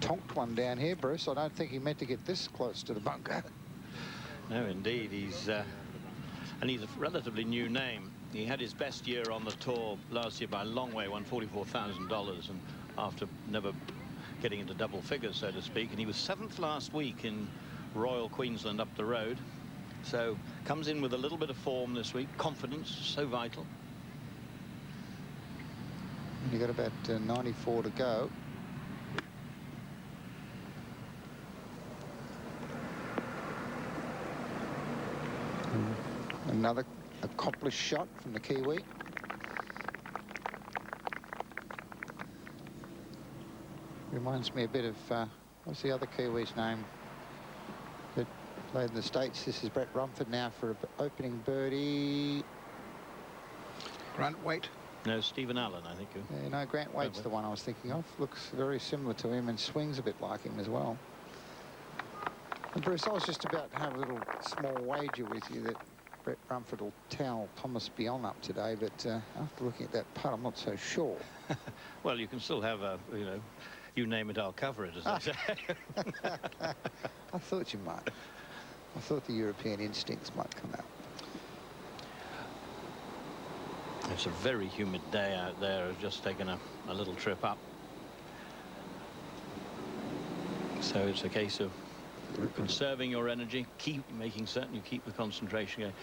tonked one down here, Bruce. I don't think he meant to get this close to the bunker. No, indeed. He's a relatively new name. He had his best year on the tour last year by a long way, won $44,000, and after never getting into double figures, so to speak. And he was 7th last week in Royal Queensland up the road. So comes in with a little bit of form this week. Confidence, so vital. You've got about 94 to go. Another accomplished shot from the Kiwi. Reminds me a bit of, what's the other Kiwi's name that played in the States? This is Brett Rumford now for an opening birdie. Grant Waite. No, Stephen Allen, I think. Yeah, no, Grant Waite's the one I was thinking of. Looks very similar to him and swings a bit like him as well. And Bruce, I was just about to have a little small wager with you that Brett Rumford will towel Thomas Beyond up today, but after looking at that putt, I'm not so sure. Well, you can still have a, you know, you name it, I'll cover it, as I say. I thought you might. I thought the European instincts might come out. It's a very humid day out there. I've just taken a little trip up. So it's a case of conserving your energy, keep making certain you keep the concentration going.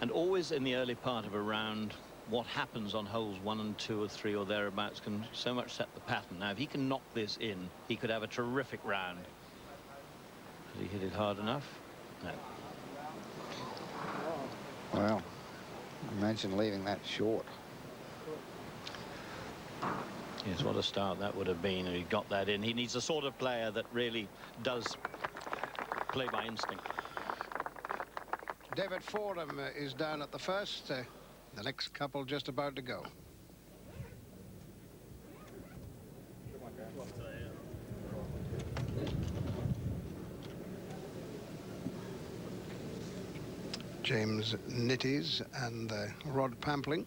And always in the early part of a round, what happens on holes 1 and 2 or 3 or thereabouts can so much set the pattern. Now, if he can knock this in, he could have a terrific round. Did he hit it hard enough? No. Well, imagine leaving that short. Yes, what a start that would have been if he got that in. He needs a sort of player that really does play by instinct. David Fordham is down at the first. The next couple just about to go. James Nitties and Rod Pampling.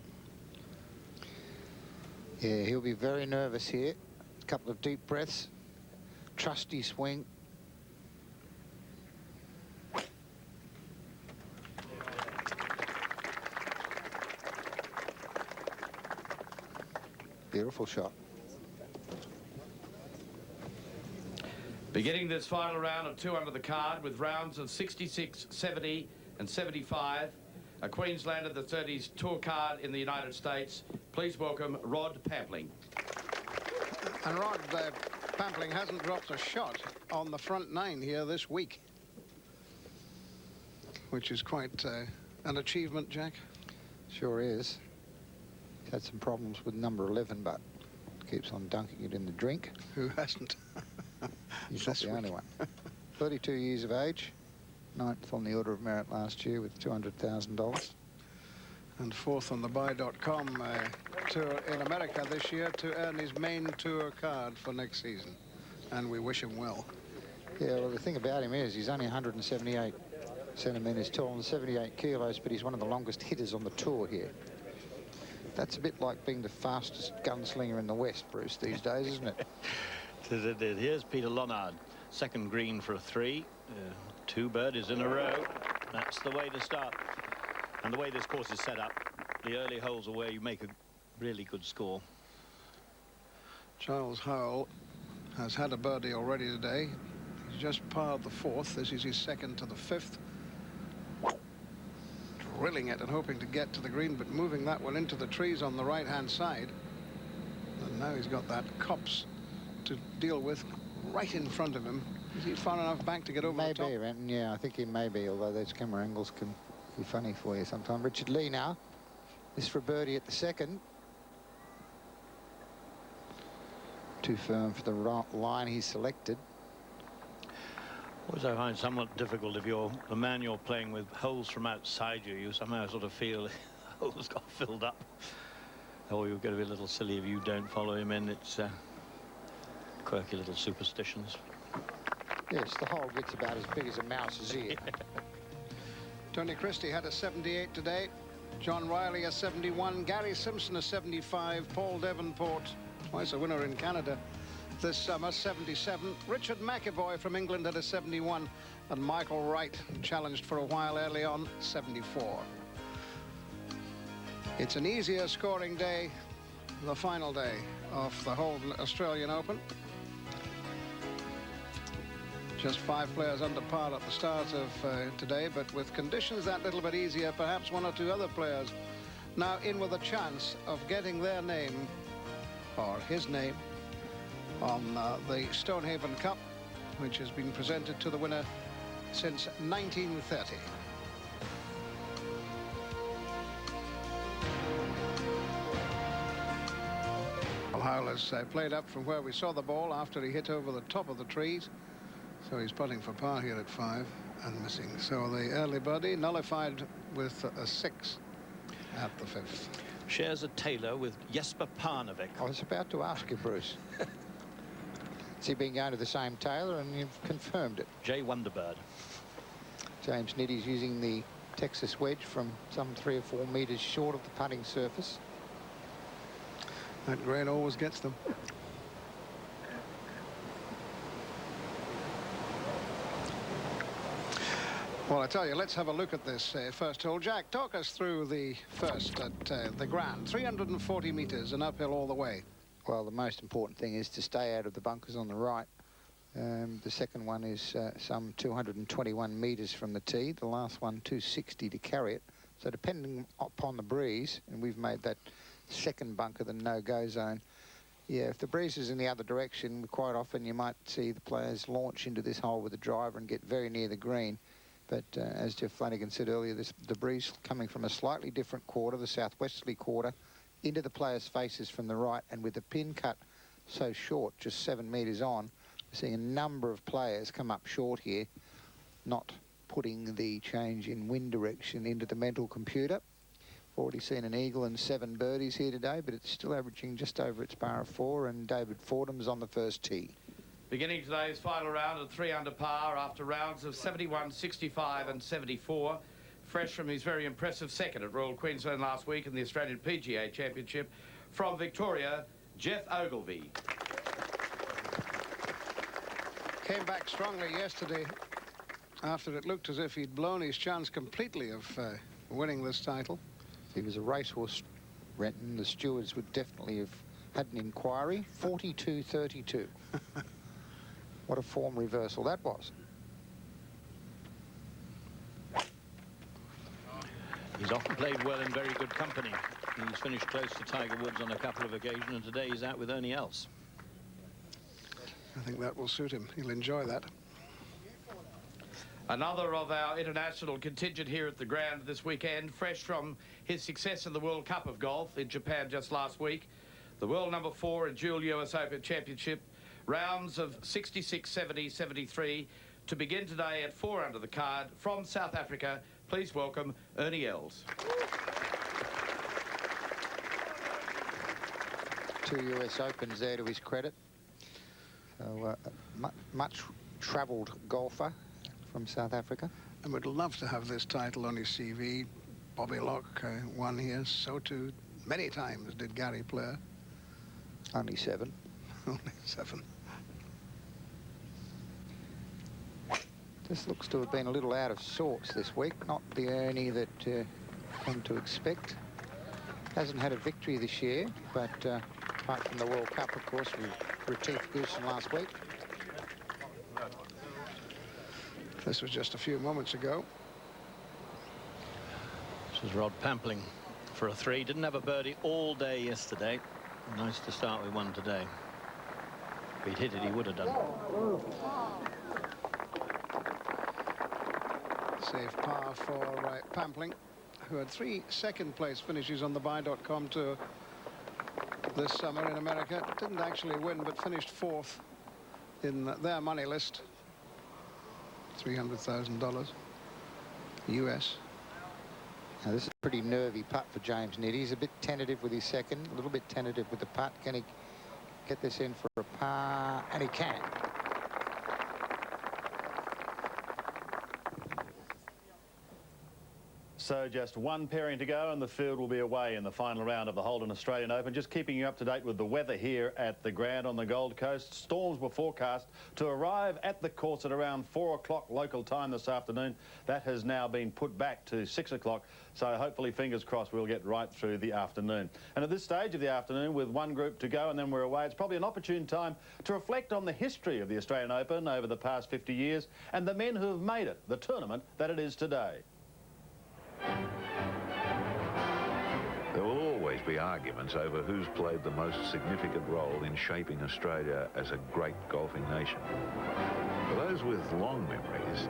Yeah, he'll be very nervous here. A couple of deep breaths. Trusty swing. Beautiful shot. Beginning this final round of 2 under the card with rounds of 66, 70 and 75. A Queenslander, the 30s tour card in the United States. Please welcome Rod Pampling. And Rod Pampling hasn't dropped a shot on the front 9 here this week, which is quite an achievement, Jack. Sure is. He's had some problems with number 11, but keeps on dunking it in the drink. Who hasn't? He's not the only one. 32 years of age, 9th on the Order of Merit last year with $200,000. And 4th on the Buy.com tour in America this year to earn his main tour card for next season. And we wish him well. Yeah, well, the thing about him is he's only 178 centimetres tall and 78 kilos, but he's one of the longest hitters on the tour here. That's a bit like being the fastest gunslinger in the West, Bruce, these days, isn't it? Here's Peter Lonard, second green for a 3. 2 birdies in a row. That's the way to start. And the way this course is set up, the early holes are where you make a really good score. Charles Howell has had a birdie already today. He's just parred the 4th. This is his 2nd to the 5th. Drilling it and hoping to get to the green, but moving that one into the trees on the right-hand side. And now he's got that copse to deal with right in front of him. Is he far enough back to get over the top? Maybe, Renton. Yeah, I think he may be, although those camera angles can be funny for you sometimes. Richard Lee now. This for a birdie at the 2nd. Too firm for the right line he selected. What I find somewhat difficult if you're the man you're playing with holes from outside you, you somehow sort of feel the holes got filled up. Or you're going to be a little silly if you don't follow him in. It's quirky little superstitions. Yes, the hole gets about as big as a mouse's ear. Tony Christie had a 78 today. John Riley a 71. Gary Simpson a 75. Paul Devonport, twice a winner in Canada this summer, 77. Richard McEvoy from England at a 71. And Michael Wright, challenged for a while early on, 74. It's an easier scoring day, the final day of the Holden Australian Open. Just 5 players under par at the start of today, but with conditions that little bit easier, perhaps 1 or 2 other players now in with a chance of getting their name, or his name, on the Stonehaven Cup, which has been presented to the winner since 1930. Howell has played up from where we saw the ball after he hit over the top of the trees. So he's putting for par here at 5 and missing. So the early birdie nullified with a 6 at the 5th. Shares a Taylor with Jesper Parnevik. I was about to ask you, Bruce. Has he been going to the same tailor, and you've confirmed it? Jay Wonderbird. James Niddy's using the Texas wedge from some 3 or 4 metres short of the putting surface. That grain always gets them. Well, I tell you, let's have a look at this first hole. Jack, talk us through the first at the Grand. 340 metres and uphill all the way. Well, the most important thing is to stay out of the bunkers on the right. The second one is some 221 metres from the tee. The last one, 260 to carry it. So depending upon the breeze, and we've made that second bunker the no-go zone. Yeah, if the breeze is in the other direction, quite often you might see the players launch into this hole with a driver and get very near the green. But as Jeff Flanagan said earlier, the breeze coming from a slightly different quarter, the southwesterly quarter, into the players' faces from the right, and with the pin cut so short, just 7 metres on, we're seeing a number of players come up short here, not putting the change in wind direction into the mental computer. Already seen an eagle and 7 birdies here today, but it's still averaging just over its bar of 4, and David Fordham's on the first tee. Beginning today's final round at 3 under par after rounds of 71, 65 and 74. Fresh from his very impressive second at Royal Queensland last week in the Australian PGA Championship. From Victoria, Geoff Ogilvy. Came back strongly yesterday after it looked as if he'd blown his chance completely of winning this title. If he was a racehorse, Renton, the stewards would definitely have had an inquiry. 42-32. What a form reversal that was. He's often played well in very good company. He's finished close to Tiger Woods on a couple of occasions, and today he's out with Ernie Els. I think that will suit him. He'll enjoy that. Another of our international contingent here at the Grand this weekend, fresh from his success in the World Cup of Golf in Japan just last week. The world number 4 in dual US Open Championship. Rounds of 66, 70, 73 to begin today at 4 under the card. From South Africa, please welcome Ernie Els. 2 US Opens there to his credit. So much travelled golfer from South Africa. And would love to have this title on his CV. Bobby Locke won here, so too many times did Gary Player. Only 7. Only 7. This looks to have been a little out of sorts this week. Not the Ernie that come to expect. Hasn't had a victory this year, but apart from the World Cup, of course, with Retief Goosen last week. This was just a few moments ago. This was Rod Pampling for a 3. Didn't have a birdie all day yesterday. Nice to start with one today. If he'd hit it, he would have done. Safe par for Pampling, who had 3 second-place finishes on the Buy.com tour this summer in America. Didn't actually win, but finished 4th in their money list. $300,000 US. Now this is a pretty nervy putt for James Niddy. He's a bit tentative with his second, a little bit tentative with the putt. Can he get this in for a par? And he can. So just one pairing to go and the field will be away in the final round of the Holden Australian Open. Just keeping you up to date with the weather here at the Grand on the Gold Coast. Storms were forecast to arrive at the course at around 4 o'clock local time this afternoon. That has now been put back to 6 o'clock. So hopefully, fingers crossed, we'll get right through the afternoon. And at this stage of the afternoon, with one group to go and then we're away, it's probably an opportune time to reflect on the history of the Australian Open over the past 50 years and the men who have made it the tournament that it is today. There will always be arguments over who's played the most significant role in shaping Australia as a great golfing nation. For those with long memories,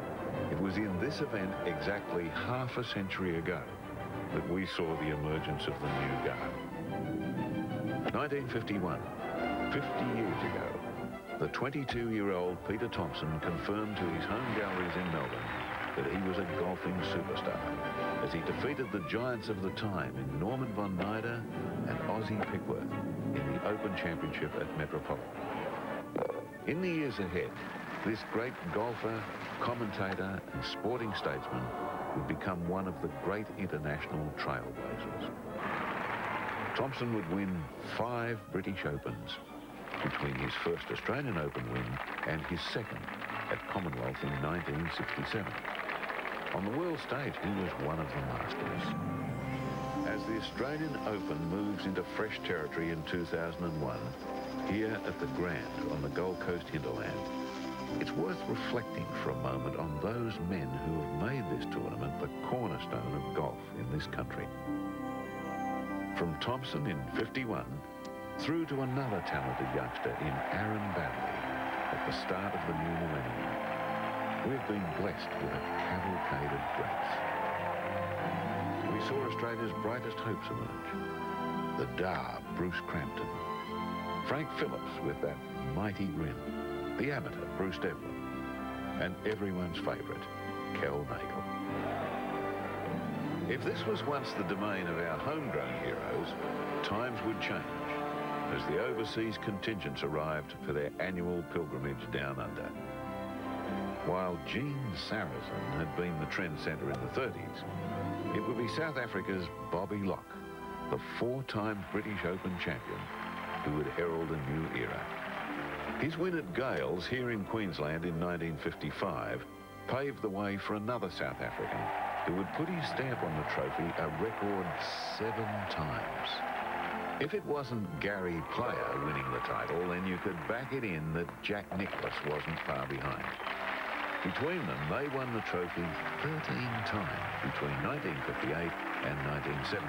it was in this event exactly half a century ago that we saw the emergence of the new guard. 1951, 50 years ago, the 22-year-old Peter Thomson confirmed to his home galleries in Melbourne that he was a golfing superstar as he defeated the giants of the time in Norman von Nyder and Ozzie Pickworth in the Open Championship at Metropolitan. In the years ahead, this great golfer, commentator and sporting statesman would become one of the great international trailblazers. Thomson would win 5 British Opens between his first Australian Open win and his second at Commonwealth in 1967. On the world stage, he was one of the masters. As the Australian Open moves into fresh territory in 2001, here at the Grand on the Gold Coast hinterland, it's worth reflecting for a moment on those men who have made this tournament the cornerstone of golf in this country. From Thomson in 51 through to another talented youngster in Aaron Baddeley at the start of the new millennium, we've been blessed with a cavalcade of greats. We saw Australia's brightest hopes emerge. The Dar, Bruce Crampton. Frank Phillips with that mighty grin. The amateur, Bruce Devlin. And everyone's favourite, Kel Nagle. If this was once the domain of our homegrown heroes, times would change as the overseas contingents arrived for their annual pilgrimage down under. While Gene Sarazen had been the trendsetter in the 30s, it would be South Africa's Bobby Locke, the 4-time British Open champion, who would herald a new era. His win at Gales here in Queensland in 1955 paved the way for another South African who would put his stamp on the trophy a record 7 times. If it wasn't Gary Player winning the title, then you could back it in that Jack Nicklaus wasn't far behind. Between them, they won the trophy 13 times between 1958 and 1970.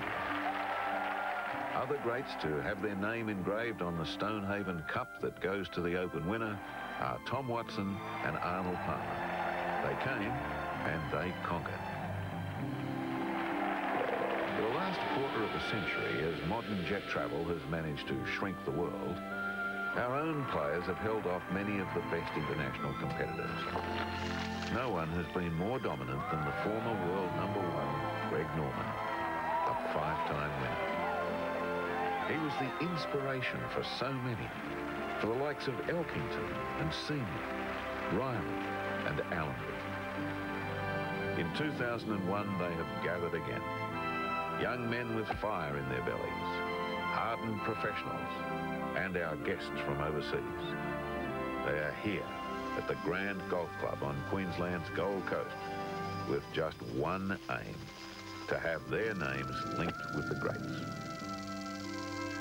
Other greats to have their name engraved on the Stonehaven Cup that goes to the Open winner are Tom Watson and Arnold Palmer. They came and they conquered. For the last quarter of a century, as modern jet travel has managed to shrink the world, our own players have held off many of the best international competitors. No one has been more dominant than the former world #1, Greg Norman, a 5-time winner. He was the inspiration for so many, for the likes of Elkington and Senior, Riley and Allenby. In 2001, they have gathered again. Young men with fire in their bellies, hardened professionals, and our guests from overseas. They are here at the Grand Golf Club on Queensland's Gold Coast with just one aim, to have their names linked with the greats.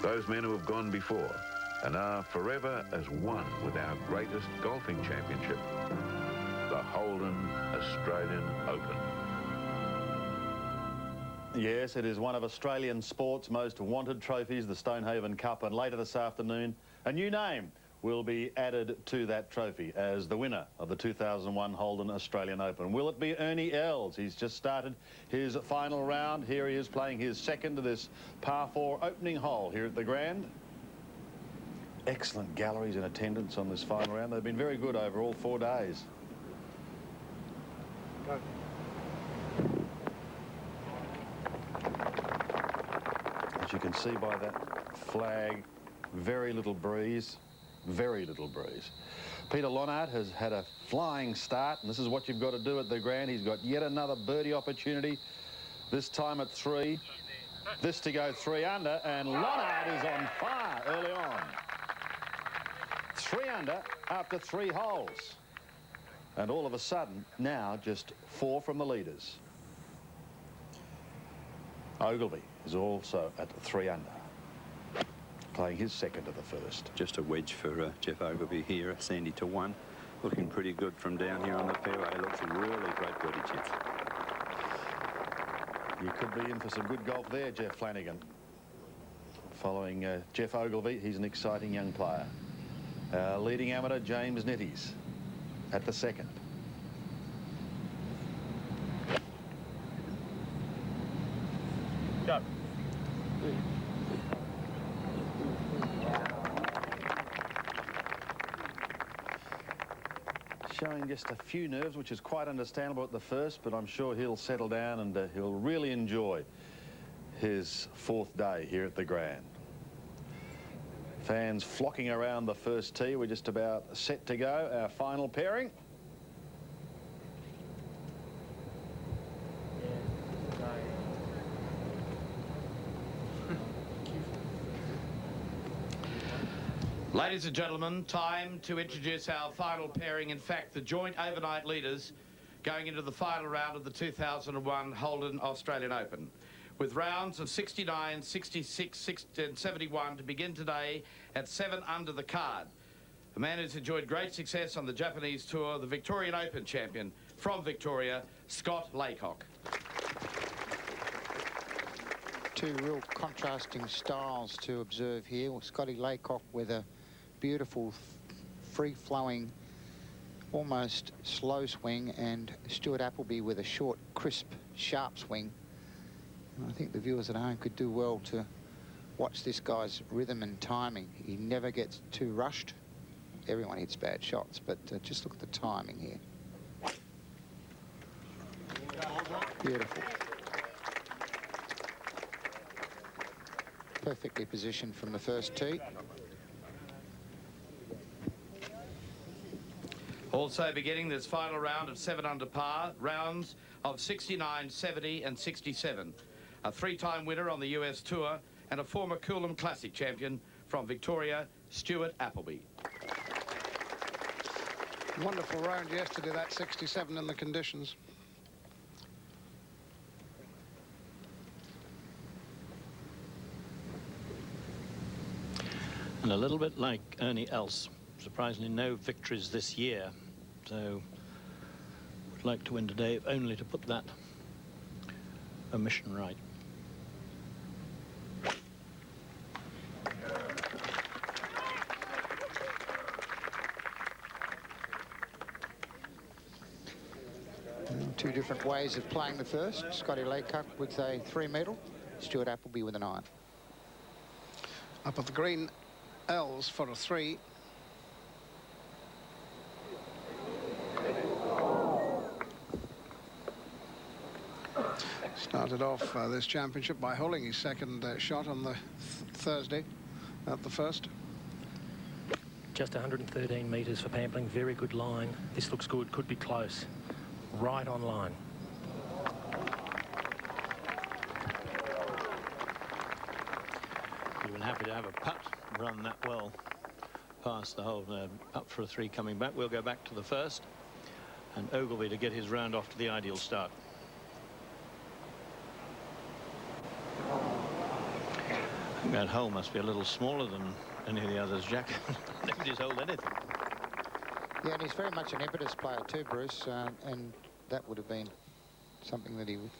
Those men who have gone before and are forever as one with our greatest golfing championship, the Holden Australian Open. Yes, it is one of Australian sport's most wanted trophies, the Stonehaven Cup, and later this afternoon, a new name will be added to that trophy as the winner of the 2001 Holden Australian Open. Will it be Ernie Els? He's just started his final round. Here he is playing his second of this par 4 opening hole here at the Grand. Excellent galleries in attendance on this final round. They've been very good over all 4 days. Go. As you can see by that flag, very little breeze. Very little breeze. Peter Lonard has had a flying start, and this is what you've got to do at the Grand. He's got yet another birdie opportunity. This time at 3. This to go 3 under, and Lonard is on fire early on. 3 under after 3 holes. And all of a sudden, now just 4 from the leaders. Ogilvy is also at 3 under, playing his second of the first. Just a wedge for Jeff Ogilvy here, Sandy to 1. Looking pretty good from down here on the fairway. Looks really great birdie chance. You could be in for some good golf there, Jeff Flanagan. Following Jeff Ogilvy, he's an exciting young player. Leading amateur James Nitties at the second. Go. Showing just a few nerves, which is quite understandable at the first, but I'm sure he'll settle down and he'll really enjoy his 4th day here at the Grand. Fans flocking around the first tee. We're just about set to go. Our final pairing. Ladies and gentlemen, time to introduce our final pairing. In fact, the joint overnight leaders going into the final round of the 2001 Holden Australian Open. With rounds of 69, 66, 60 and 71 to begin today at 7 under the card. A man who's enjoyed great success on the Japanese tour, the Victorian Open champion from Victoria, Scott Laycock. Two real contrasting styles to observe here. Well, Scotty Laycock with a beautiful, free-flowing, almost slow swing, and Stuart Appleby with a short, crisp, sharp swing. And I think the viewers at home could do well to watch this guy's rhythm and timing. He never gets too rushed. Everyone hits bad shots, but just look at the timing here. Beautiful. Perfectly positioned from the first tee. Also beginning this final round of 7 under par, rounds of 69, 70 and 67. A 3-time winner on the US Tour and a former Coolum Classic champion from Victoria, Stuart Appleby. Wonderful round yesterday, that 67 in the conditions. And a little bit like Ernie Els, surprisingly no victories this year. So would like to win today, if only to put that omission right. Two different ways of playing the first. Scotty Laycock with a 3 medal, Stuart Appleby with an 9. Up at the green, Els for a 3. Started off this championship by holding his second shot on the Thursday at the first. Just 113 metres for Pampling. Very good line. This looks good. Could be close. Right on line. Even happy to have a putt run that well past the hole. Up for a 3 coming back. We'll go back to the first. And Ogilvy to get his round off to the ideal start. I think that hole must be a little smaller than any of the others, Jack. Nobody's hold anything. Yeah, and he's very much an impetus player too, Bruce, and that would have been something that he would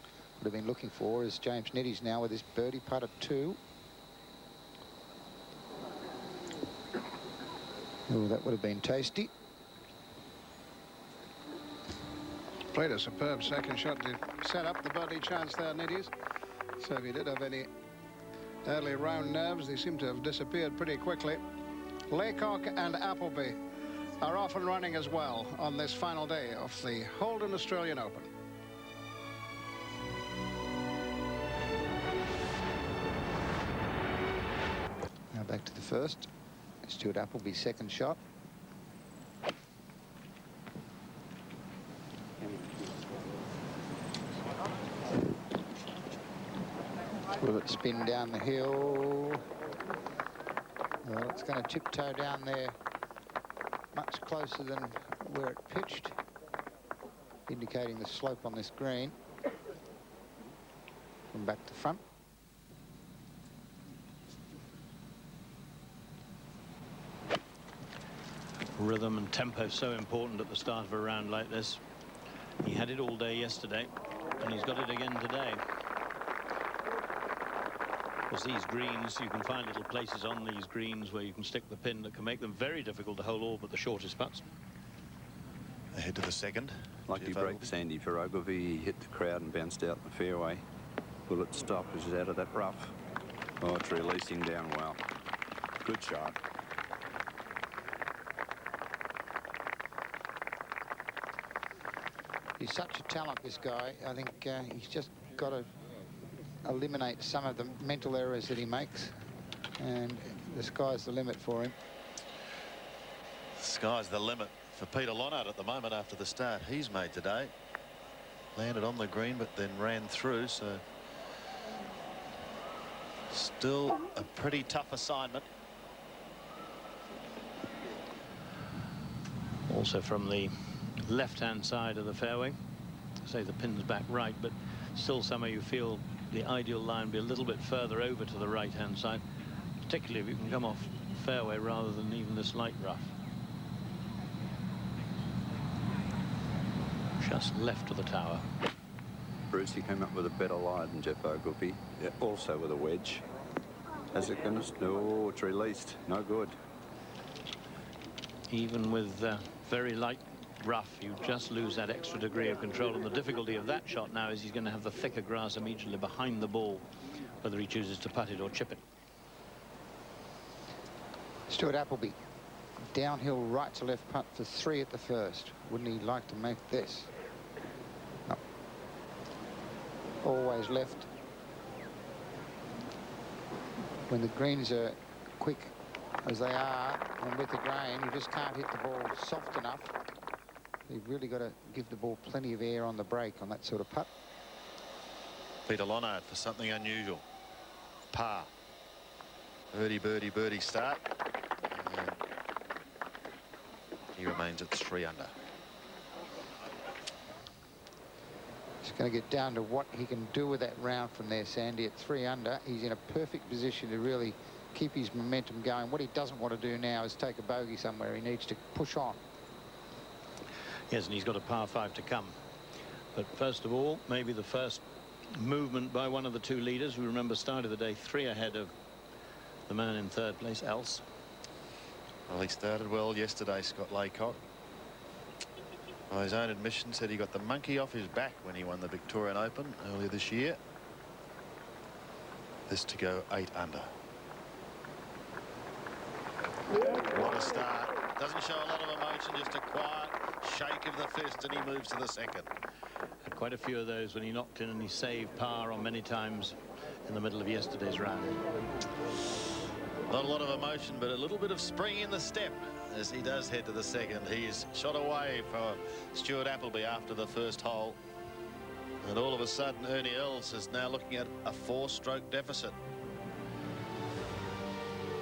have been looking for, as James Nitties now with his birdie putt at 2. Oh, that would have been tasty. Played a superb second shot to set up the birdie chance there, Nitties. So if he did have any early round nerves, they seem to have disappeared pretty quickly. Laycock and Appleby are off and running as well on this final day of the Holden Australian Open. Now back to the first. Stuart Appleby's second shot. spin down the hill. Well, it's going to tiptoe down there much closer than where it pitched, indicating the slope on this green. From back to front. Rhythm and tempo so important at the start of a round like this. He had it all day yesterday, and he's got it again today. Because these greens, you can find little places on these greens where you can stick the pin that can make them very difficult to hold all but the shortest putts. Ahead to the second. Lucky break, Sandy for Ogilvy. He hit the crowd and bounced out the fairway. Bullet stop is out of that rough. Oh, it's releasing down well. Good shot. He's such a talent, this guy. I think he's just got to eliminate some of the mental errors that he makes, and the sky's the limit for him. The sky's the limit for Peter Lonard at the moment after the start he's made today. Landed on the green, but then ran through, so still a pretty tough assignment. Also from the left-hand side of the fairway. Say the pin's back right, but still somehow you feel the ideal line be a little bit further over to the right-hand side, particularly if you can come off fairway rather than even this light rough. Just left of the tower. Bruce, he came up with a better lie than Jeff Ogilvy, also with a wedge. Has it going to... No, it's released. No good. Even with very light rough, you just lose that extra degree of control, and the difficulty of that shot now is he's going to have the thicker grass immediately behind the ball, whether he chooses to putt it or chip it. Stuart Appleby, downhill right to left putt for 3 at the first. Wouldn't he like to make this? No. Always left. When the greens are quick as they are, and with the grain, you just can't hit the ball soft enough. You've really got to give the ball plenty of air on the break on that sort of putt. Peter Lonard for something unusual. Par. Birdie, birdie, birdie start. And he remains at 3 under. It's going to get down to what he can do with that round from there, Sandy. At 3 under, he's in a perfect position to really keep his momentum going. What he doesn't want to do now is take a bogey somewhere. He needs to push on. Yes, and he's got a par 5 to come. But first of all, maybe the first movement by one of the 2 leaders, who remember started the day 3 ahead of the man in 3rd place, Else. Well, he started well yesterday, Scott Laycock. By his own admission, said he got the monkey off his back when he won the Victorian Open earlier this year. This to go 8 under. What a start. Doesn't show a lot of emotion, just a quiet shake of the fist, and he moves to the second. Had quite a few of those when he knocked in and he saved par on many times in the middle of yesterday's round. Not a lot of emotion, but a little bit of spring in the step as he does head to the second. He's shot away for Stuart Appleby after the first hole. And all of a sudden, Ernie Els is now looking at a 4-stroke deficit.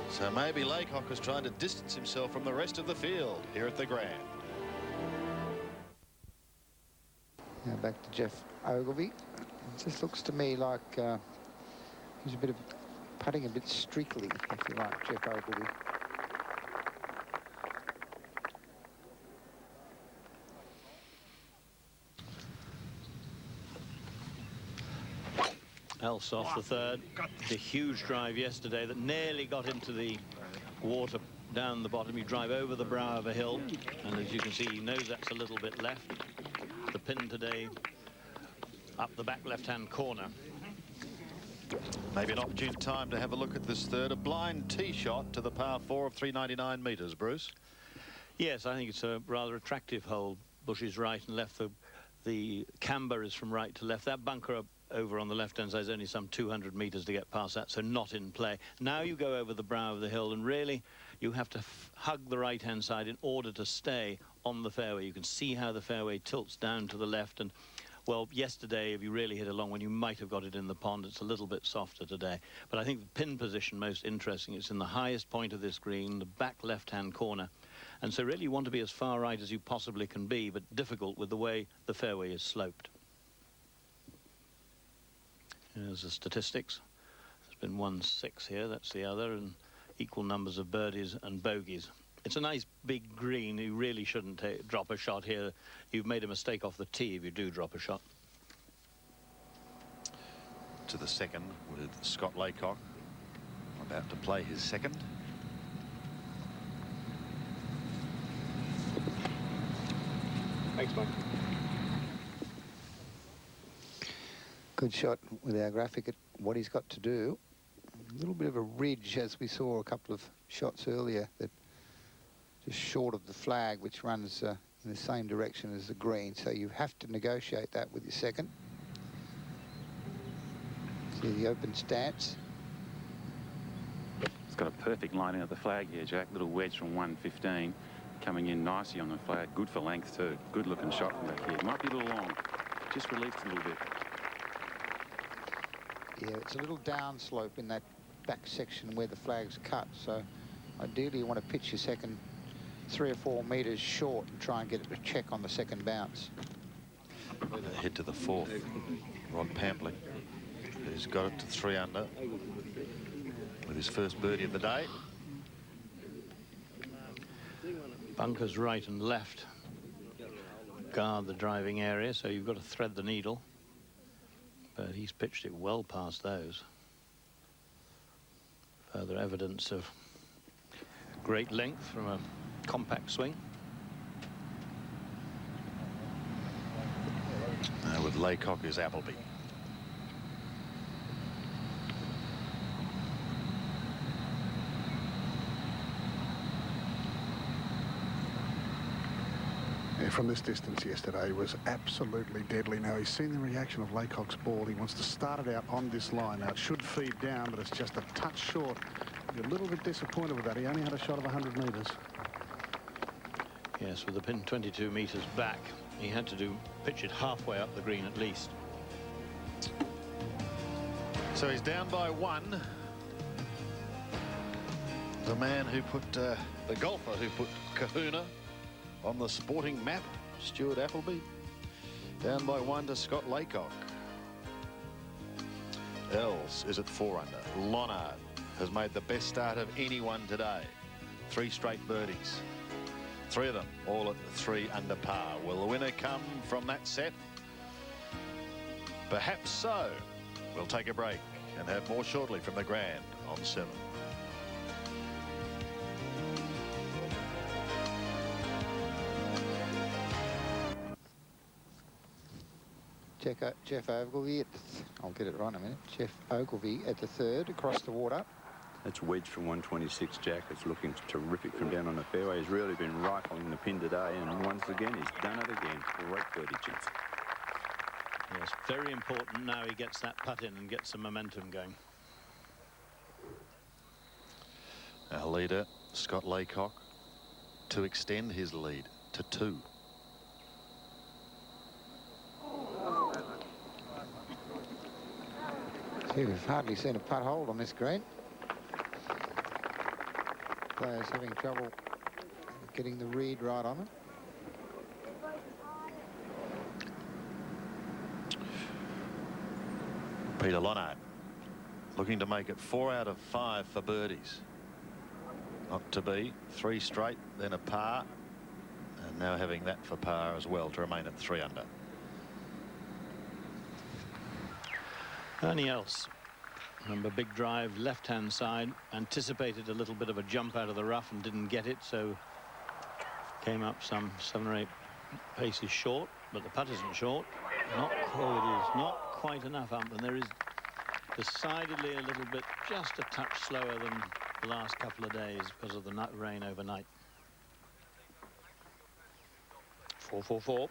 So maybe Laycock is trying to distance himself from the rest of the field here at the Grand. Now back to Jeff Ogilvy. It just looks to me like he's a bit of putting a bit streakily, if you like, Jeff Ogilvy. Else off the 3rd. The huge drive yesterday that nearly got into the water down the bottom. You drive over the brow of a hill, and as you can see, he knows that's a little bit left. The pin today up the back left-hand corner. Maybe an opportune time to have a look at this 3rd. A blind tee shot to the par 4 of 399 metres, Bruce. Yes, I think it's a rather attractive hole. Bushes right and left. The camber is from right to left. That bunker up over on the left-hand side is only some 200 metres to get past that, so not in play. Now you go over the brow of the hill, and really you have to hug the right-hand side in order to stay on the fairway. You can see how the fairway tilts down to the left, and well, yesterday, if you really hit a long one, you might have got it in the pond. It's a little bit softer today. But I think the pin position most interesting. It's in the highest point of this green, the back left-hand corner. And so really you want to be as far right as you possibly can be, but difficult with the way the fairway is sloped. Here's the statistics. There's been 1-6 here, that's the other, and equal numbers of birdies and bogeys. It's a nice big green. You really shouldn't drop a shot here. You've made a mistake off the tee if you do drop a shot. To the second with Scott Laycock about to play his second. Thanks, Mike. Good shot with our graphic at what he's got to do. A little bit of a ridge, as we saw a couple of shots earlier, that just short of the flag, which runs in the same direction as the green. So you have to negotiate that with your second. See the open stance. It's got a perfect lining of the flag here, Jack. Little wedge from 115, coming in nicely on the flag. Good for length too. Good looking shot from back here. Might be a little long. Just released a little bit. Yeah, it's a little downslope in that back section where the flag's cut. So ideally you want to pitch your second 3 or 4 metres short and try and get it to check on the second bounce. Head to the fourth. Rod Pampling, who's got it to 3 under with his first birdie of the day. Bunkers right and left guard the driving area, so you've got to thread the needle. But he's pitched it well past those. Further evidence of great length from a compact swing. With Laycock is Appleby. Yeah, from this distance yesterday was absolutely deadly. Now he's seen the reaction of Laycock's ball. He wants to start it out on this line. Now it should feed down, but it's just a touch short. He's a little bit disappointed with that. He only had a shot of 100 metres. Yes, with the pin 22 metres back, he had to pitch it halfway up the green at least. So he's down by 1. The man who put, the golfer who put Kahuna on the sporting map, Stuart Appleby, down by 1 to Scott Laycock. Els is at 4 under. Lonard has made the best start of anyone today. 3 straight birdies. 3 of them all at 3 under par. Will the winner come from that set? Perhaps so. We'll take a break and have more shortly from the Grand on 7. Geoff Ogilvy I'll get it right in a minute. Geoff Ogilvy at the 3rd across the water. That's wedge from 126, Jack. It's looking terrific from down on the fairway. He's really been rifling the pin today, and once again, he's done it again. Great birdie chance. Yes, very important now he gets that putt in and gets some momentum going. Our leader, Scott Laycock, to extend his lead to 2. See, we've hardly seen a putt hold on this green. Players having trouble getting the read right on it. Peter Lonard looking to make it 4 out of 5 for birdies. Not to be 3 straight, then a par, and now having that for par as well to remain at 3 under. Ernie Els, remember, big drive, left-hand side, anticipated a little bit of a jump out of the rough and didn't get it, so came up some 7 or 8 paces short, but the putt isn't short. Not quite enough up, and there is decidedly a little bit, just a touch slower than the last couple of days because of the rain overnight. 4-4-4.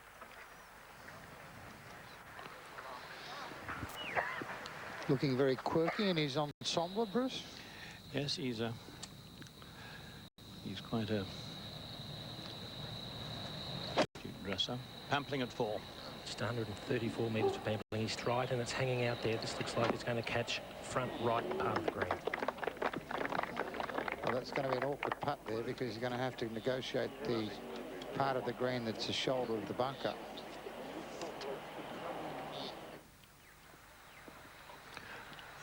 Looking very quirky in his ensemble, Bruce. Yes, he's quite a cute dresser. Pampling at 4. Just 134 metres for Pampling. He's straight and it's hanging out there. This looks like it's going to catch front right part of the green. Well, that's going to be an awkward putt there because you're going to have to negotiate the part of the green that's the shoulder of the bunker.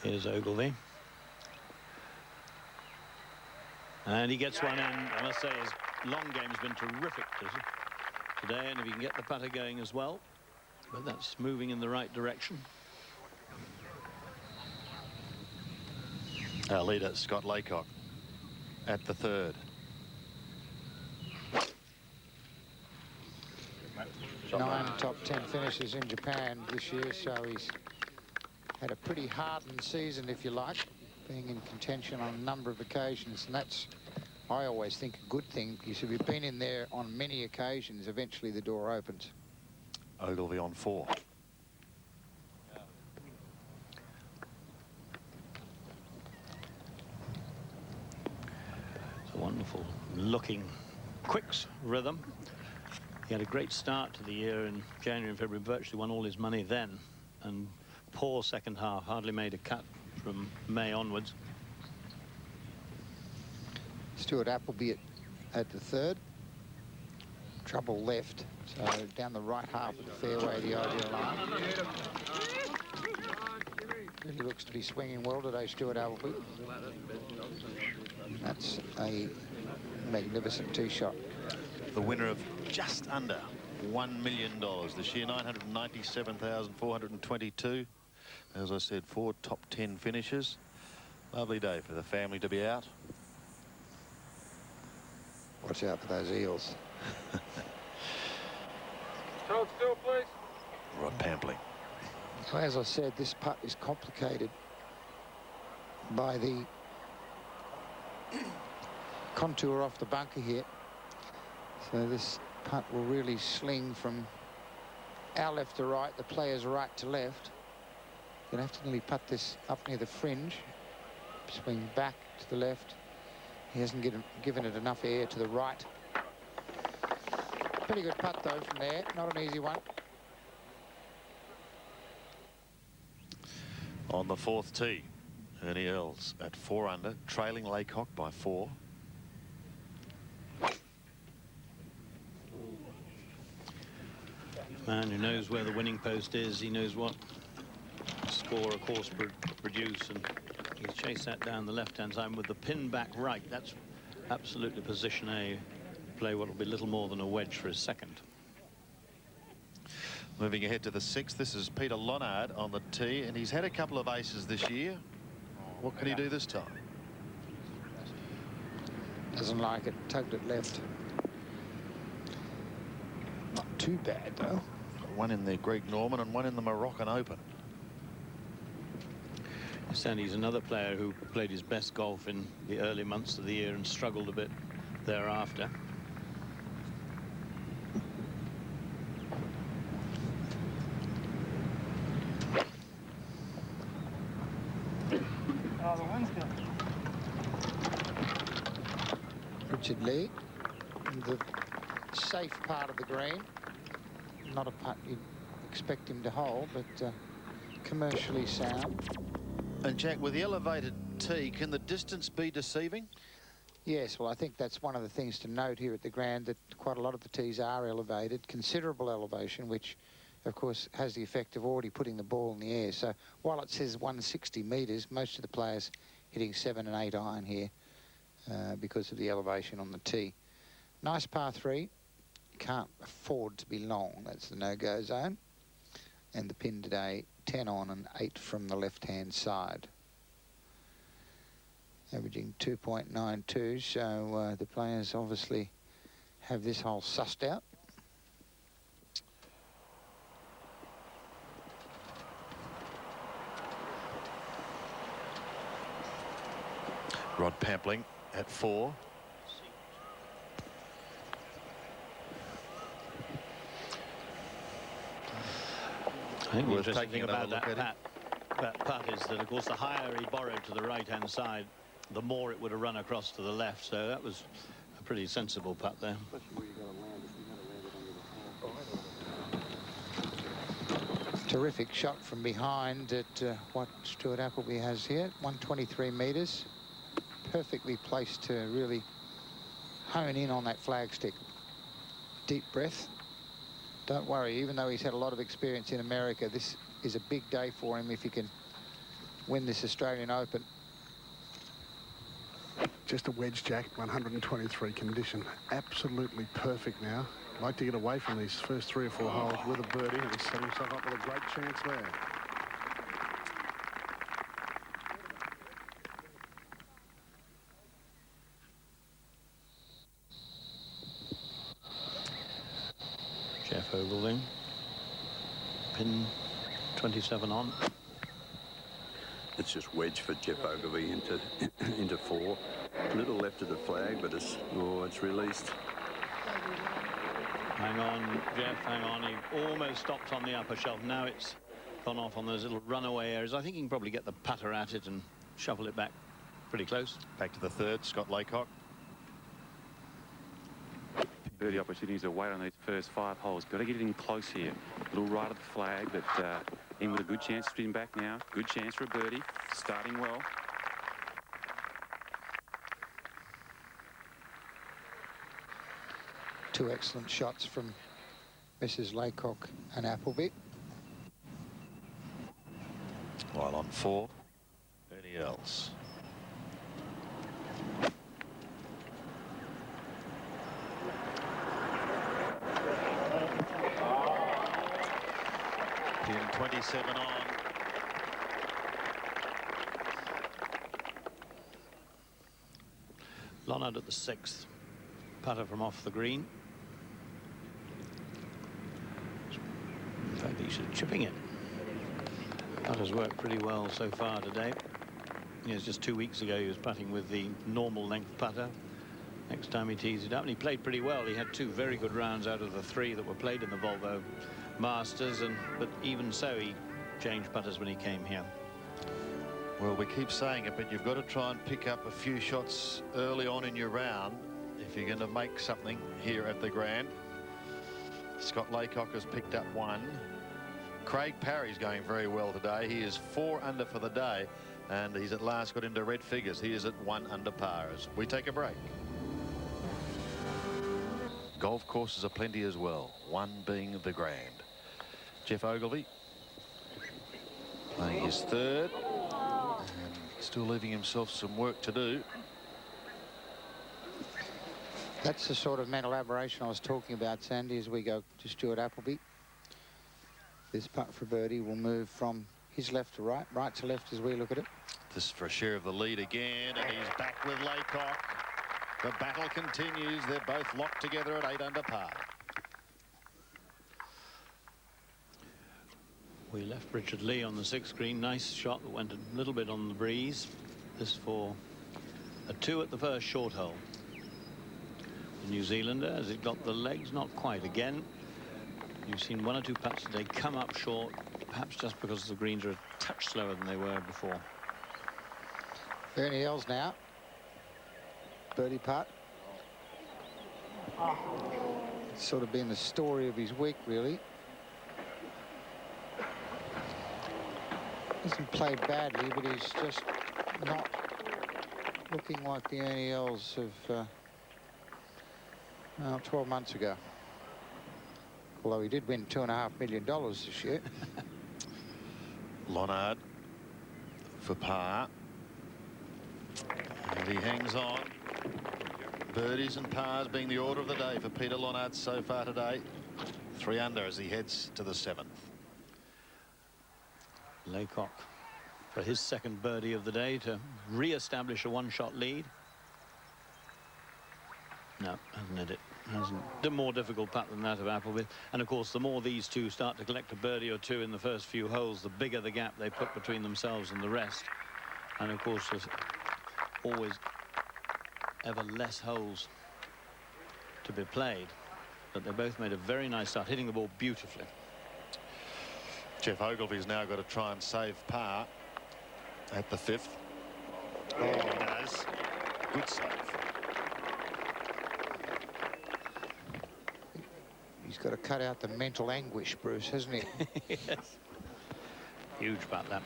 Here's Ogilvy. And he gets one in. I must say his long game's been terrific today, and if he can get the putter going as well. But that's moving in the right direction. Our leader, Scott Laycock, at the third. 9 top 10 finishes in Japan this year, so he's had a pretty hardened season, if you like, being in contention on a number of occasions, and that's, I always think, a good thing, because if you've been in there on many occasions, eventually the door opens. Ogilvy on 4. It's a wonderful looking quicks rhythm. He had a great start to the year in January and February, virtually won all his money then, and poor second half, hardly made a cut from May onwards. Stuart Appleby at the third. Trouble left, so down the right half of the fairway, the ideal line. Really looks to be swinging well today, Stuart Appleby. That's a magnificent tee shot. The winner of just under $1 million this year, 997,422. As I said, 4 top 10 finishes. Lovely day for the family to be out. Watch out for those eels. Hold still, please. Rod Pampling. So as I said, this putt is complicated by the contour off the bunker here. So this putt will really sling from our left to right, the player's right to left. You're going to have to nearly putt this up near the fringe, swing back to the left. He hasn't given it enough air to the right. Pretty good putt, though, from there. Not an easy one. On the 4th tee, Ernie Earls at 4 under, trailing Laycock by 4. Man who knows where the winning post is, he knows what score a course produce, and he's chased that down the left-hand side with the pin back right. That's absolutely position A. Play what will be little more than a wedge for his second. Moving ahead to the 6th, this is Peter Lonard on the tee, and he's had a couple of aces this year. What can he do this time? Doesn't like it. Tugged it left. Not too bad, though. One in the Greg Norman and one in the Moroccan Open. Sandy's another player who played his best golf in the early months of the year and struggled a bit thereafter. Oh, the wind's good. Richard Lee, the safe part of the green. Not a putt you'd expect him to hold, but commercially sound. And Jack, with the elevated tee, can the distance be deceiving? Yes, well, I think that's one of the things to note here at the Grand, that quite a lot of the tees are elevated, considerable elevation, which, of course, has the effect of already putting the ball in the air. So while it says 160 metres, most of the players hitting 7 and 8 iron here because of the elevation on the tee. Nice par 3. Can't afford to be long. That's the no-go zone. And the pin today, 10 on and 8 from the left-hand side. Averaging 2.92, so the players obviously have this hole sussed out. Rod Pampling at 4. I think the Worth interesting taking thing about another look at that putt is that, of course, the higher he borrowed to the right-hand side, the more it would have run across to the left. So that was a pretty sensible putt there. Terrific shot from behind at what Stuart Appleby has here, 123 metres. Perfectly placed to really hone in on that flagstick. Deep breath. Don't worry, even though he's had a lot of experience in America, this is a big day for him if he can win this Australian Open. Just a wedge, Jack, 123 condition. Absolutely perfect now. Like to get away from these first 3 or 4 holes with a birdie and set himself up with a great chance there. Geoff Ogilvy, pin 27 on. It's just wedge for Geoff Ogilvy into 4. A little left of the flag, but it's released. Hang on, Geoff, hang on. He almost stopped on the upper shelf. Now it's gone off on those little runaway areas. I think he can probably get the putter at it and shuffle it back pretty close. Back to the third, Scott Laycock. Birdie opportunities away on these first 5 holes. Got to get it in close here. A little right of the flag, but in with a good chance to spin back now. Good chance for a birdie. Starting well. Two excellent shots from Mrs. Laycock and Appleby. While on 4, Ernie Els. Pin 27 on. Lonard at the 6th. Putter from off the green. In fact, he's chipping it. Putter's worked pretty well so far today. Yes, just 2 weeks ago he was putting with the normal length putter. Next time he tees it up, and he played pretty well. He had 2 very good rounds out of the 3 that were played in the Volvo Masters, but even so he changed putters when he came here. Well, we keep saying it, but you've got to try and pick up a few shots early on in your round if you're going to make something here at the Grand. Scott Laycock has picked up 1. Craig Parry's going very well today. He is 4 under for the day, and he's at last got into red figures. He is at 1 under par as we take a break. Golf courses are plenty as well, one being the Grand. Geoff Ogilvy playing his 3rd and still leaving himself some work to do. That's the sort of mental aberration I was talking about, Sandy, as we go to Stuart Appleby. This putt for birdie will move from his left to right, right to left as we look at it. This for a share of the lead again, and he's back with Laycock. The battle continues. They're both locked together at 8 under par. We left Richard Lee on the 6th green. Nice shot that went a little bit on the breeze. This for a 2 at the first short hole. The New Zealander, has it got the legs? Not quite again. You've seen 1 or 2 putts today come up short, perhaps just because the greens are a touch slower than they were before. Ernie Els now. Birdie putt. It's sort of been the story of his week, really. Hasn't played badly, but he's just not looking like the Ernie Els of 12 months ago. Although he did win $2.5 million this year. Lonard for par. And he hangs on. Birdies and pars being the order of the day for Peter Lonard so far today. 3 under as he heads to the 7th. Laycock for his 2nd birdie of the day to re-establish a 1-shot lead. No, hasn't hit it. Hasn't. A more difficult putt than that of Appleby. And of course, the more these two start to collect a birdie or 2 in the first few holes, the bigger the gap they put between themselves and the rest. And of course, there's always ever less holes to be played. But they both made a very nice start, hitting the ball beautifully. Geoff Ogilvy's now got to try and save par at the 5th. Oh, he does. Good save. He's got to cut out the mental anguish, Bruce, hasn't he? Yes. Huge putt, that.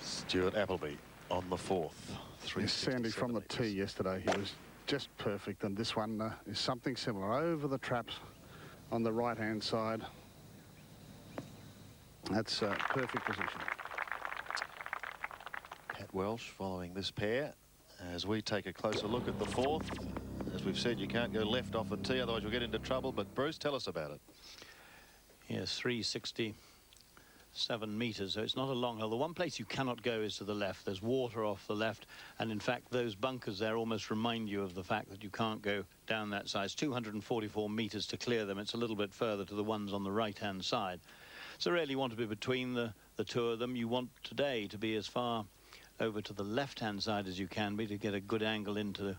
Stuart Appleby on the fourth. Yes, Sandy, from the tee yesterday, he was just perfect, and this one is something similar. Over the traps on the right-hand side. That's a perfect position. Pat Welsh following this pair as we take a closer look at the fourth. As we've said, you can't go left off the tee, otherwise you'll get into trouble. But Bruce, tell us about it. Yes, 367 metres, so it's not a long hole. The one place you cannot go is to the left. There's water off the left, and in fact those bunkers there almost remind you of the fact that you can't go down that side. It's 244 metres to clear them. It's a little bit further to the ones on the right-hand side. So really you want to be between the two of them. You want today to be as far over to the left-hand side as you can be to get a good angle into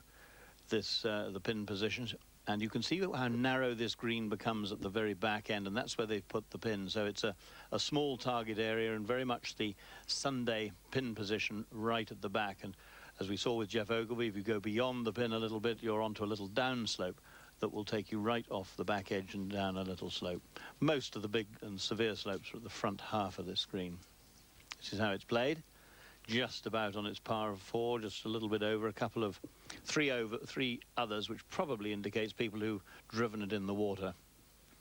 this the pin positions. And you can see how narrow this green becomes at the very back end, and that's where they've put the pin. So it's a small target area and very much the Sunday pin position right at the back. And as we saw with Geoff Ogilvy, if you go beyond the pin a little bit, you're onto a little down slope that will take you right off the back edge and down a little slope. Most of the big and severe slopes are at the front half of this green. This is how it's played. Just about on its par of 4, just a little bit over, a couple of three others, which probably indicates people who've driven it in the water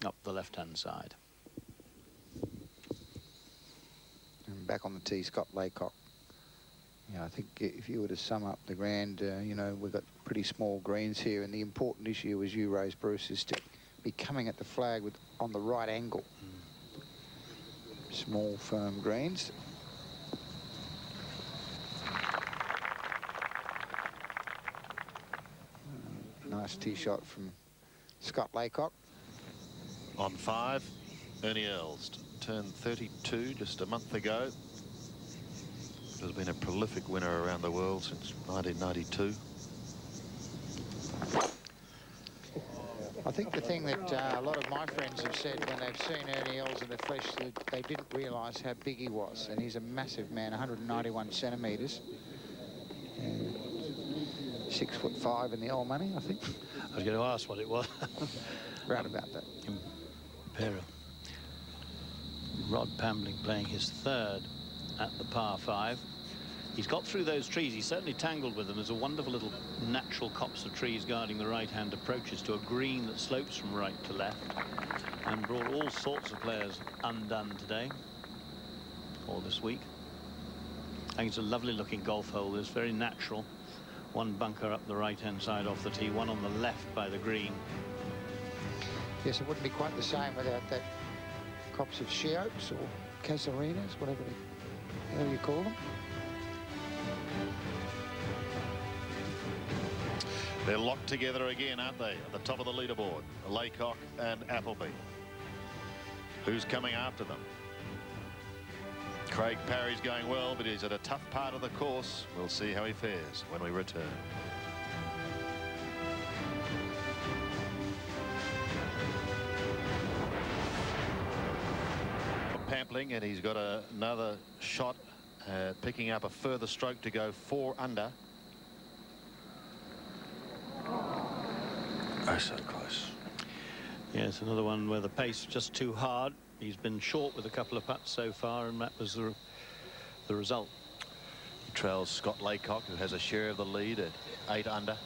up the left-hand side. And back on the tee, Scott Laycock. Yeah, I think if you were to sum up the grand, you know, we've got pretty small greens here, and the important issue, as you raised, Bruce, is to be coming at the flag on the right angle. Small, firm greens. Nice tee shot from Scott Laycock. On 5, Ernie Earls turned 32 just a month ago. Has been a prolific winner around the world since 1992. I think the thing that a lot of my friends have said when they've seen Ernie Els in the flesh, that they didn't realise how big he was. And he's a massive man, 191 centimetres. 6'5" in the old money, I think. I was going to ask what it was. Round about that. Imperial. Rod Pambling playing his third at the par 5. He's got through those trees. He's certainly tangled with them. There's a wonderful little natural copse of trees guarding the right-hand approaches to a green that slopes from right to left, and brought all sorts of players undone today or this week. I think it's a lovely looking golf hole. It's very natural. One bunker up the right-hand side off the tee, one on the left by the green. Yes, it wouldn't be quite the same without that copse of she oaks or casuarinas, whatever you call them. They're locked together again, aren't they, at the top of the leaderboard? Laycock and Appleby. Who's coming after them? Craig Parry's going well, but he's at a tough part of the course. We'll see how he fares when we return. Pampling, and he's got another shot, picking up a further stroke to go 4 under. Oh, so close. Yes, another one where the pace just too hard. He's been short with a couple of putts so far, and that was the result. He trails Scott Laycock, who has a share of the lead at 8 under.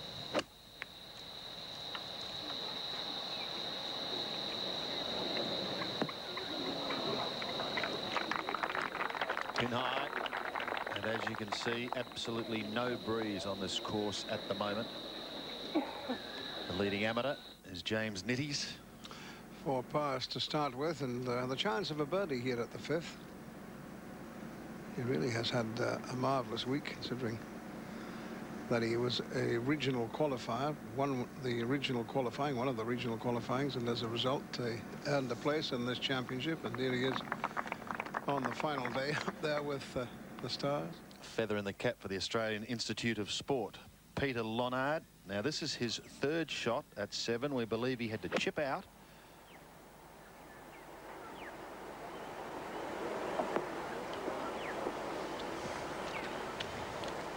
Pin high, and as you can see, absolutely no breeze on this course at the moment. The leading amateur is James Nitties. 4 pars to start with, and the chance of a birdie here at the 5th. He really has had a marvellous week, considering that he was a regional qualifier, won the regional qualifying, one of the regional qualifyings, and as a result, he earned a place in this championship, and here he is on the final day up there with the stars. Feather in the cap for the Australian Institute of Sport. Peter Lonard. Now, this is his 3rd shot at 7. We believe he had to chip out.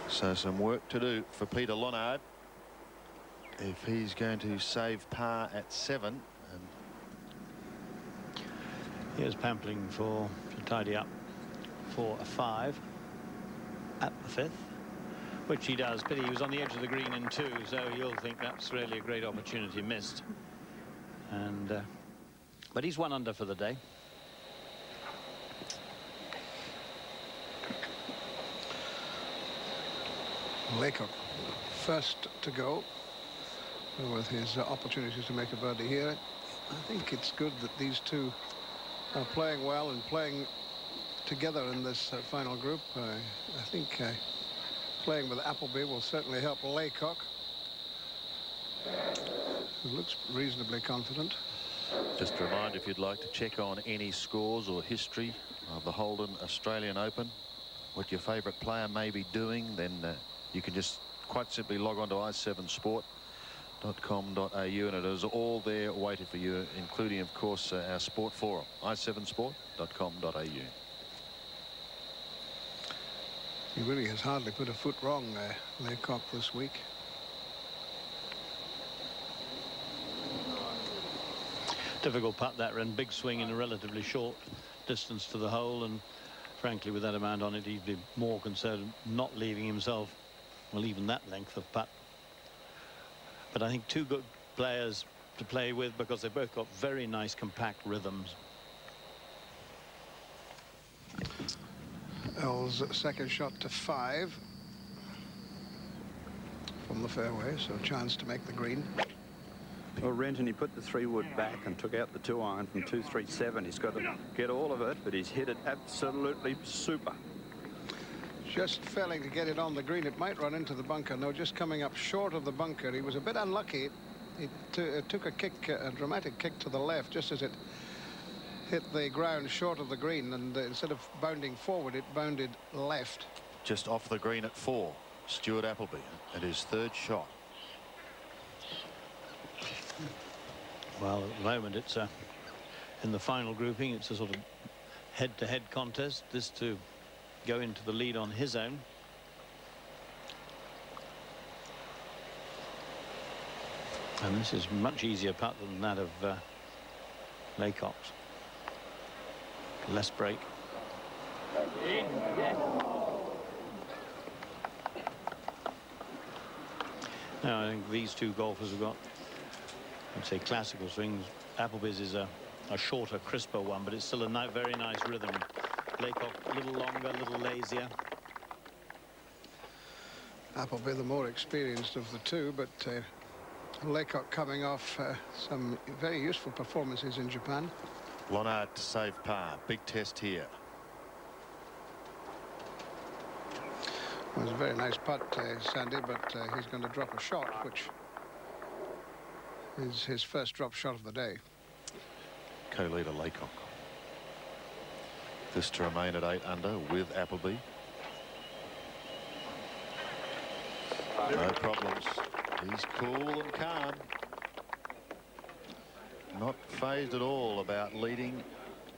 So some work to do for Peter Lonard if he's going to save par at 7. And Here's Pampling to tidy up for a 5 at the 5th, which he does. Pity he was on the edge of the green in 2, so you'll think that's really a great opportunity missed. And but he's 1 under for the day. Laycock first to go with his opportunities to make a birdie here. I think it's good that these two are playing well and playing together in this final group. I think playing with Appleby will certainly help Laycock, who looks reasonably confident. Just a reminder, if you'd like to check on any scores or history of the Holden Australian Open, what your favourite player may be doing, then you can just quite simply log on to i7sport.com.au, and it is all there waiting for you, including, of course, our sport forum, i7sport.com.au. He really has hardly put a foot wrong, Laycock, this week. Difficult putt that, and big swing in a relatively short distance to the hole, and frankly with that amount on it he'd be more concerned not leaving himself, well, even that length of putt. But I think 2 good players to play with, because they've both got very nice compact rhythms. L's second shot to 5 from the fairway, so a chance to make the green. Well, Renton, he put the 3-wood back and took out the 2-iron from 237. He's got to get all of it, but he's hit it absolutely super. Just failing to get it on the green. It might run into the bunker. No, just coming up short of the bunker. He was a bit unlucky. It took a kick, a dramatic kick to the left, just as it hit the ground short of the green, and instead of bounding forward, it bounded left. Just off the green at 4, Stuart Appleby, and his 3rd shot. Well, at the moment it's in the final grouping, it's a sort of head-to-head contest. This to go into the lead on his own. And this is much easier putt than that of Laycock's. Less break. Now I think these 2 golfers have got, I'd say, classical swings. Appleby's is a shorter, crisper one, but it's still a very nice rhythm. Laycock a little longer, a little lazier. Appleby the more experienced of the 2, but Laycock coming off some very useful performances in Japan. Lonard to save par. Big test here. It was a very nice putt, Sandy, but he's going to drop a shot, which is his first drop shot of the day. Co-leader Laycock. This to remain at 8 under with Appleby. No problems. He's cool and calm. Not phased at all about leading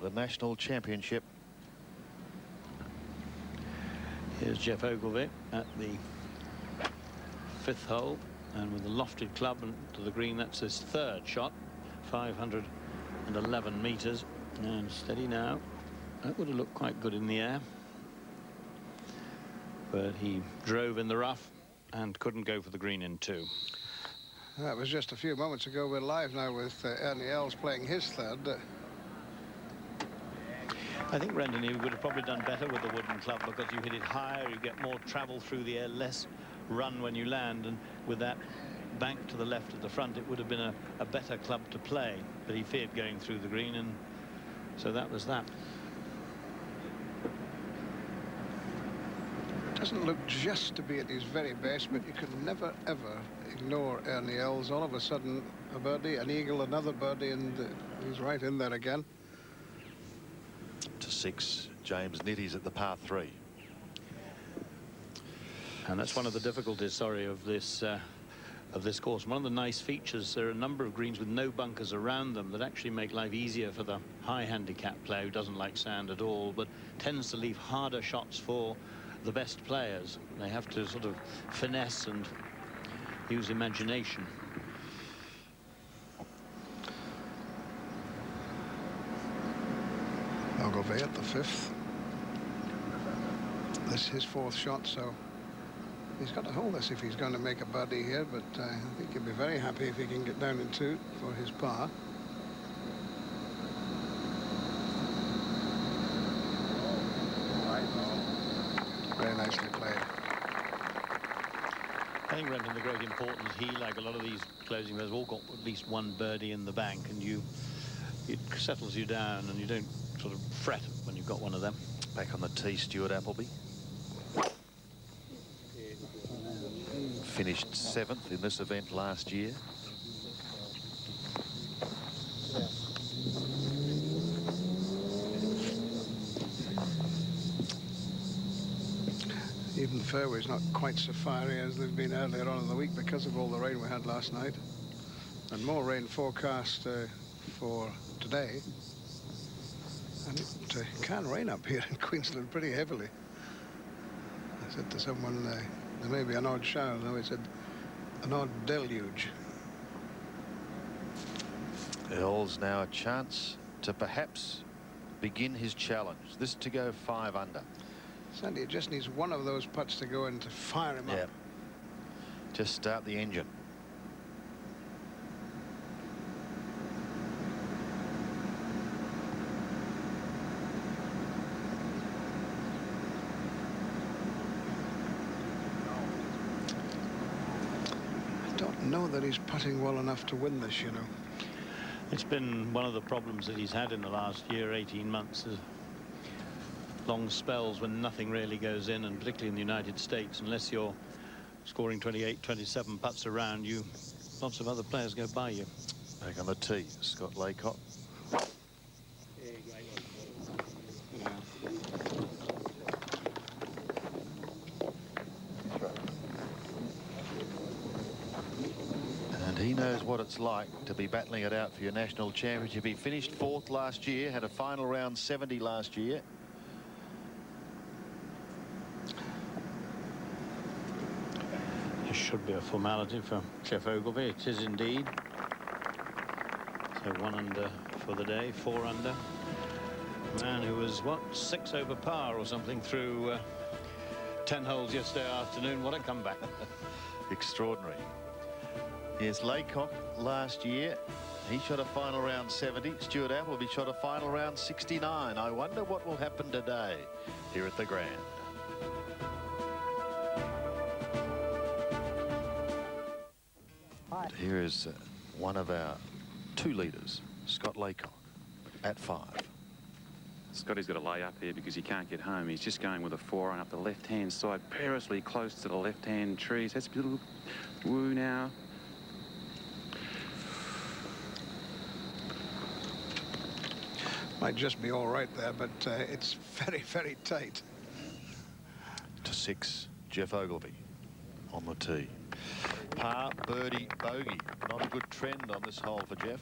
the national championship. Here's Jeff Ogilvy at the 5th hole, and with a lofted club to the green. That's his 3rd shot, 511 meters, and steady now. That would have looked quite good in the air, but he drove in the rough and couldn't go for the green in 2. That was just a few moments ago. We're live now with Ernie Els playing his 3rd. I think Rendon, he would have probably done better with the wooden club, because you hit it higher, you get more travel through the air, less run when you land, and with that bank to the left at the front, it would have been a better club to play, but he feared going through the green, and so that was that. Doesn't look just to be at his very best, but you can never ever ignore Ernie Els. All of a sudden a birdie, an eagle, another birdie, and he's right in there again. To 6, James Nitty's at the par 3. And that's one of the difficulties, sorry, of this course. One of the nice features, there are a number of greens with no bunkers around them that actually make life easier for the high handicap player who doesn't like sand at all, but tends to leave harder shots for the best players. They have to sort of finesse and use imagination. Beauvais at the 5th. This is his 4th shot, so he's got to hold this if he's going to make a birdie here, but I think he'll be very happy if he can get down in 2 for his par. Very nicely played. I think, Brendan, the great importance, he, like a lot of these closing players, all got at least one birdie in the bank, and it settles you down and you don't sort of fret when you've got one of them. Back on the tee, Stuart Appleby. Finished 7th in this event last year. Even the fairway's not quite so fiery as they've been earlier on in the week because of all the rain we had last night. And more rain forecast for today. And it can rain up here in Queensland pretty heavily. I said to someone, there may be an odd shower. No, he said, an odd deluge. Earl's now a chance to perhaps begin his challenge. This to go 5 under. Sandy, it just needs one of those putts to go in to fire him up. Just start the engine. I don't know that he's putting well enough to win this, you know. It's been one of the problems that he's had in the last year, 18 months. Long spells when nothing really goes in, and particularly in the United States, unless you're scoring 28, 27 putts around you, lots of other players go by you. Back on the tee, Scott Laycock. And he knows what it's like to be battling it out for your national championship. He finished 4th last year, had a final round 70 last year. Should be a formality for Geoff Ogilvy. It is indeed. So 1 under for the day, 4 under. Man who was, what, 6 over par or something through 10 holes yesterday afternoon. What a comeback. Extraordinary. Yes, Laycock last year, he shot a final round 70. Stuart Appleby shot a final round 69. I wonder what will happen today here at the Grand. Here is one of our 2 leaders, Scott Laycock, at 5. Scotty's got to lay up here because he can't get home. He's just going with a 4-iron up the left-hand side, perilously close to the left-hand trees. That's a little woo now. Might just be all right there, but it's very, very tight. To 6, Geoff Ogilvy on the tee. Par, birdie, bogey. Not a good trend on this hole for Geoff.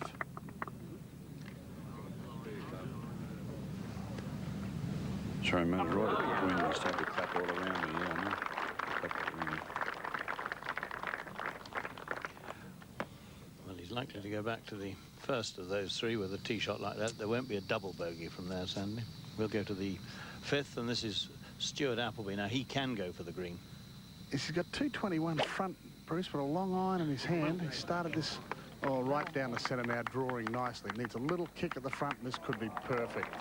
Sorry, mate, right at the green. I started to clap all around me. Yeah, I know. Well, he's likely to go back to the first of those 3 with a tee shot like that. There won't be a double bogey from there, Sandy. We'll go to the 5th, and this is Stuart Appleby. Now, he can go for the green. He's got 221 front, Bruce, with a long iron in his hand. He started this right down the centre now, drawing nicely. Needs a little kick at the front, and this could be perfect.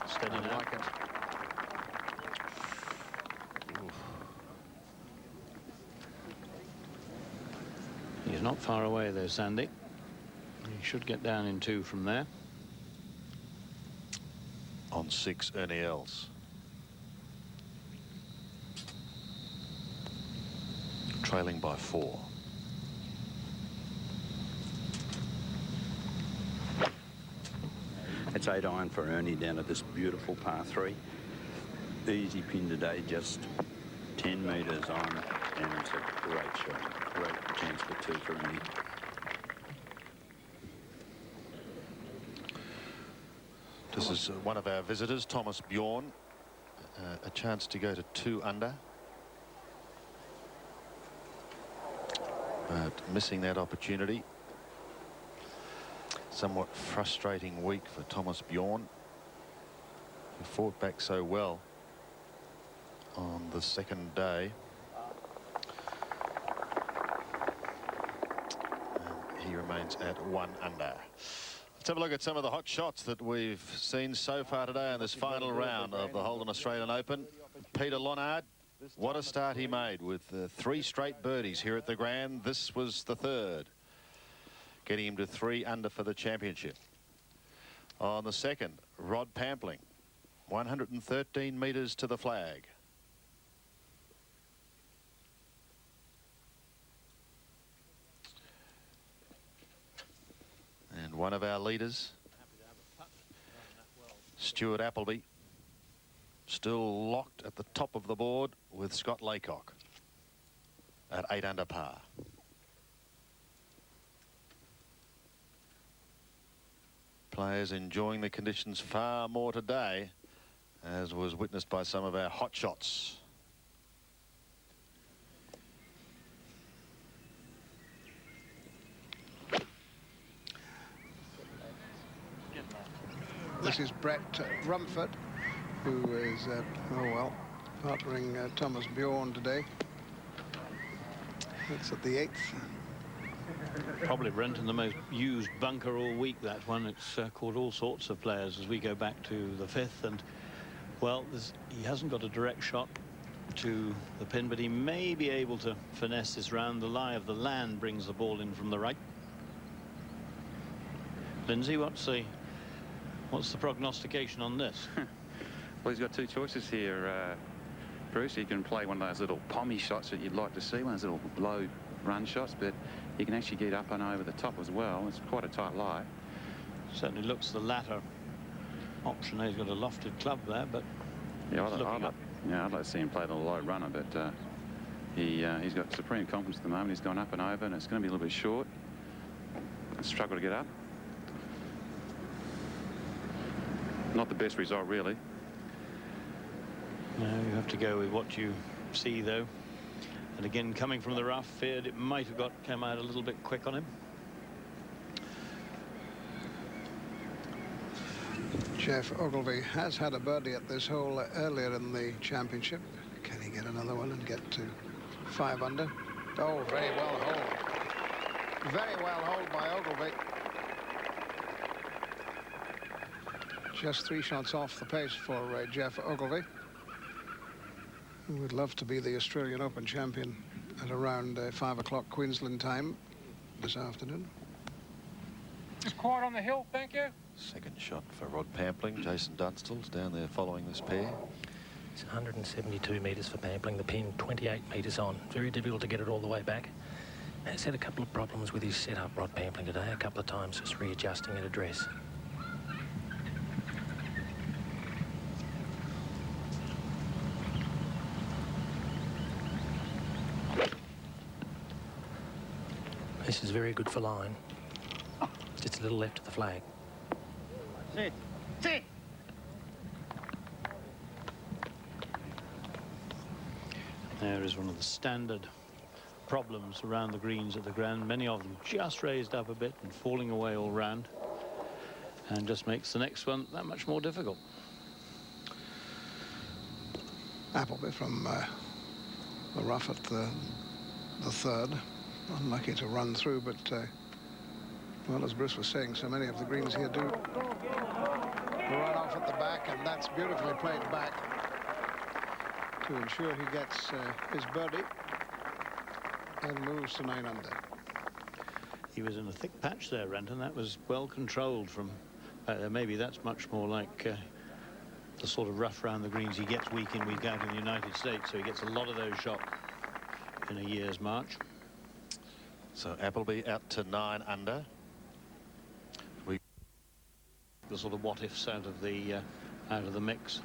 Steady I now. like it. He's not far away, though, Sandy. He should get down in 2 from there. On 6, Ernie Els. Trailing by 4. It's 8-iron for Ernie down at this beautiful par 3. Easy pin today, just 10 metres on, and it's a great shot. Great chance for 2 for Ernie. This is one of our visitors, Thomas Bjorn. A chance to go to 2 under. But missing that opportunity. Somewhat frustrating week for Thomas Bjorn. who fought back so well on the second day. And he remains at 1 under. Let's have a look at some of the hot shots that we've seen so far today in this final round of the Holden Australian Open. Peter Lonard, what a start he made with 3 straight birdies here at the Grand. This was the third, getting him to 3 under for the championship. On the second, Rod Pampling, 113 metres to the flag. And one of our leaders, Stuart Appleby, still locked at the top of the board with Scott Laycock at 8 under par. Players enjoying the conditions far more today, as was witnessed by some of our hot shots. This is Brett Rumford, who is, partnering Thomas Bjorn today. That's at the 8th. Probably Brenton, the most used bunker all week, that one. It's caught all sorts of players as we go back to the 5th. And, well, he hasn't got a direct shot to the pin, but he may be able to finesse this round. The lie of the land brings the ball in from the right. Lindsay, what's the prognostication on this? Well, he's got 2 choices here, Bruce. He can play one of those little pommy shots that you'd like to see, one of those little low run shots, but he can actually get up and over the top as well. It's quite a tight lie. Certainly looks the latter option. He's got a lofted club there, but yeah, I'd like to see him play the low runner, but he's got supreme confidence at the moment. He's gone up and over, and it's going to be a little bit short. Struggle to get up. Not the best result, really. No, you have to go with what you see, though. And again, coming from the rough, feared it might have come out a little bit quick on him. Jeff Ogilvy has had a birdie at this hole earlier in the championship. Can he get another one and get to 5 under? Oh, very well holed. Very well holed by Ogilvy. Just 3 shots off the pace for Jeff Ogilvy, who would love to be the Australian Open champion at around 5 o'clock Queensland time this afternoon. Just quiet on the hill, thank you. Second shot for Rod Pampling. Jason Dunstall's down there following this pair. It's 172 metres for Pampling, the pin 28 metres on. Very difficult to get it all the way back. He's had a couple of problems with his setup, Rod Pampling, today, a couple of times just readjusting at address. This is very good for line. Just a little left of the flag. Sit. Sit. There is one of the standard problems around the greens at the Grand. Many of them just raised up a bit and falling away all round, and just makes the next one that much more difficult. Appleby from the rough at the 3rd. Unlucky to run through, but well, as Bruce was saying, so many of the greens here do run off at the back, and that's beautifully played back to ensure he gets his birdie and moves to 9 under. He was in a thick patch there, Renton. That was well controlled from maybe that's much more like the sort of rough round the greens he gets week in, week out in the United States, so he gets a lot of those shots in a year's march. So Appleby out to 9 under. The sort of what-ifs out of the mix.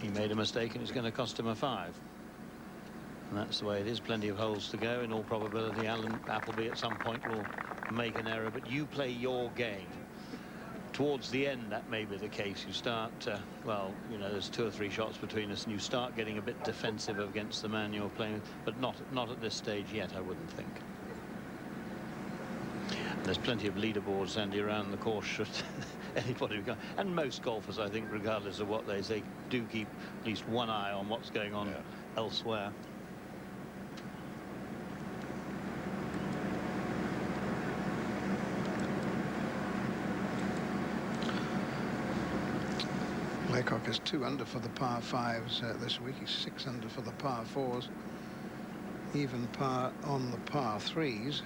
He made a mistake and it's going to cost him a 5. And that's the way it is. Plenty of holes to go. In all probability, Alan Appleby at some point will make an error, but you play your game. Towards the end, that may be the case. You start, well, you know, there's 2 or 3 shots between us, and you start getting a bit defensive against the man you're playing with, but not at this stage yet, I wouldn't think. There's plenty of leaderboards, Andy, around the course should anybody go. And most golfers, I think, regardless of what they say, do keep at least one eye on what's going on elsewhere. Laycock is 2 under for the par 5s this week. He's 6 under for the par 4s. Even par on the par 3s.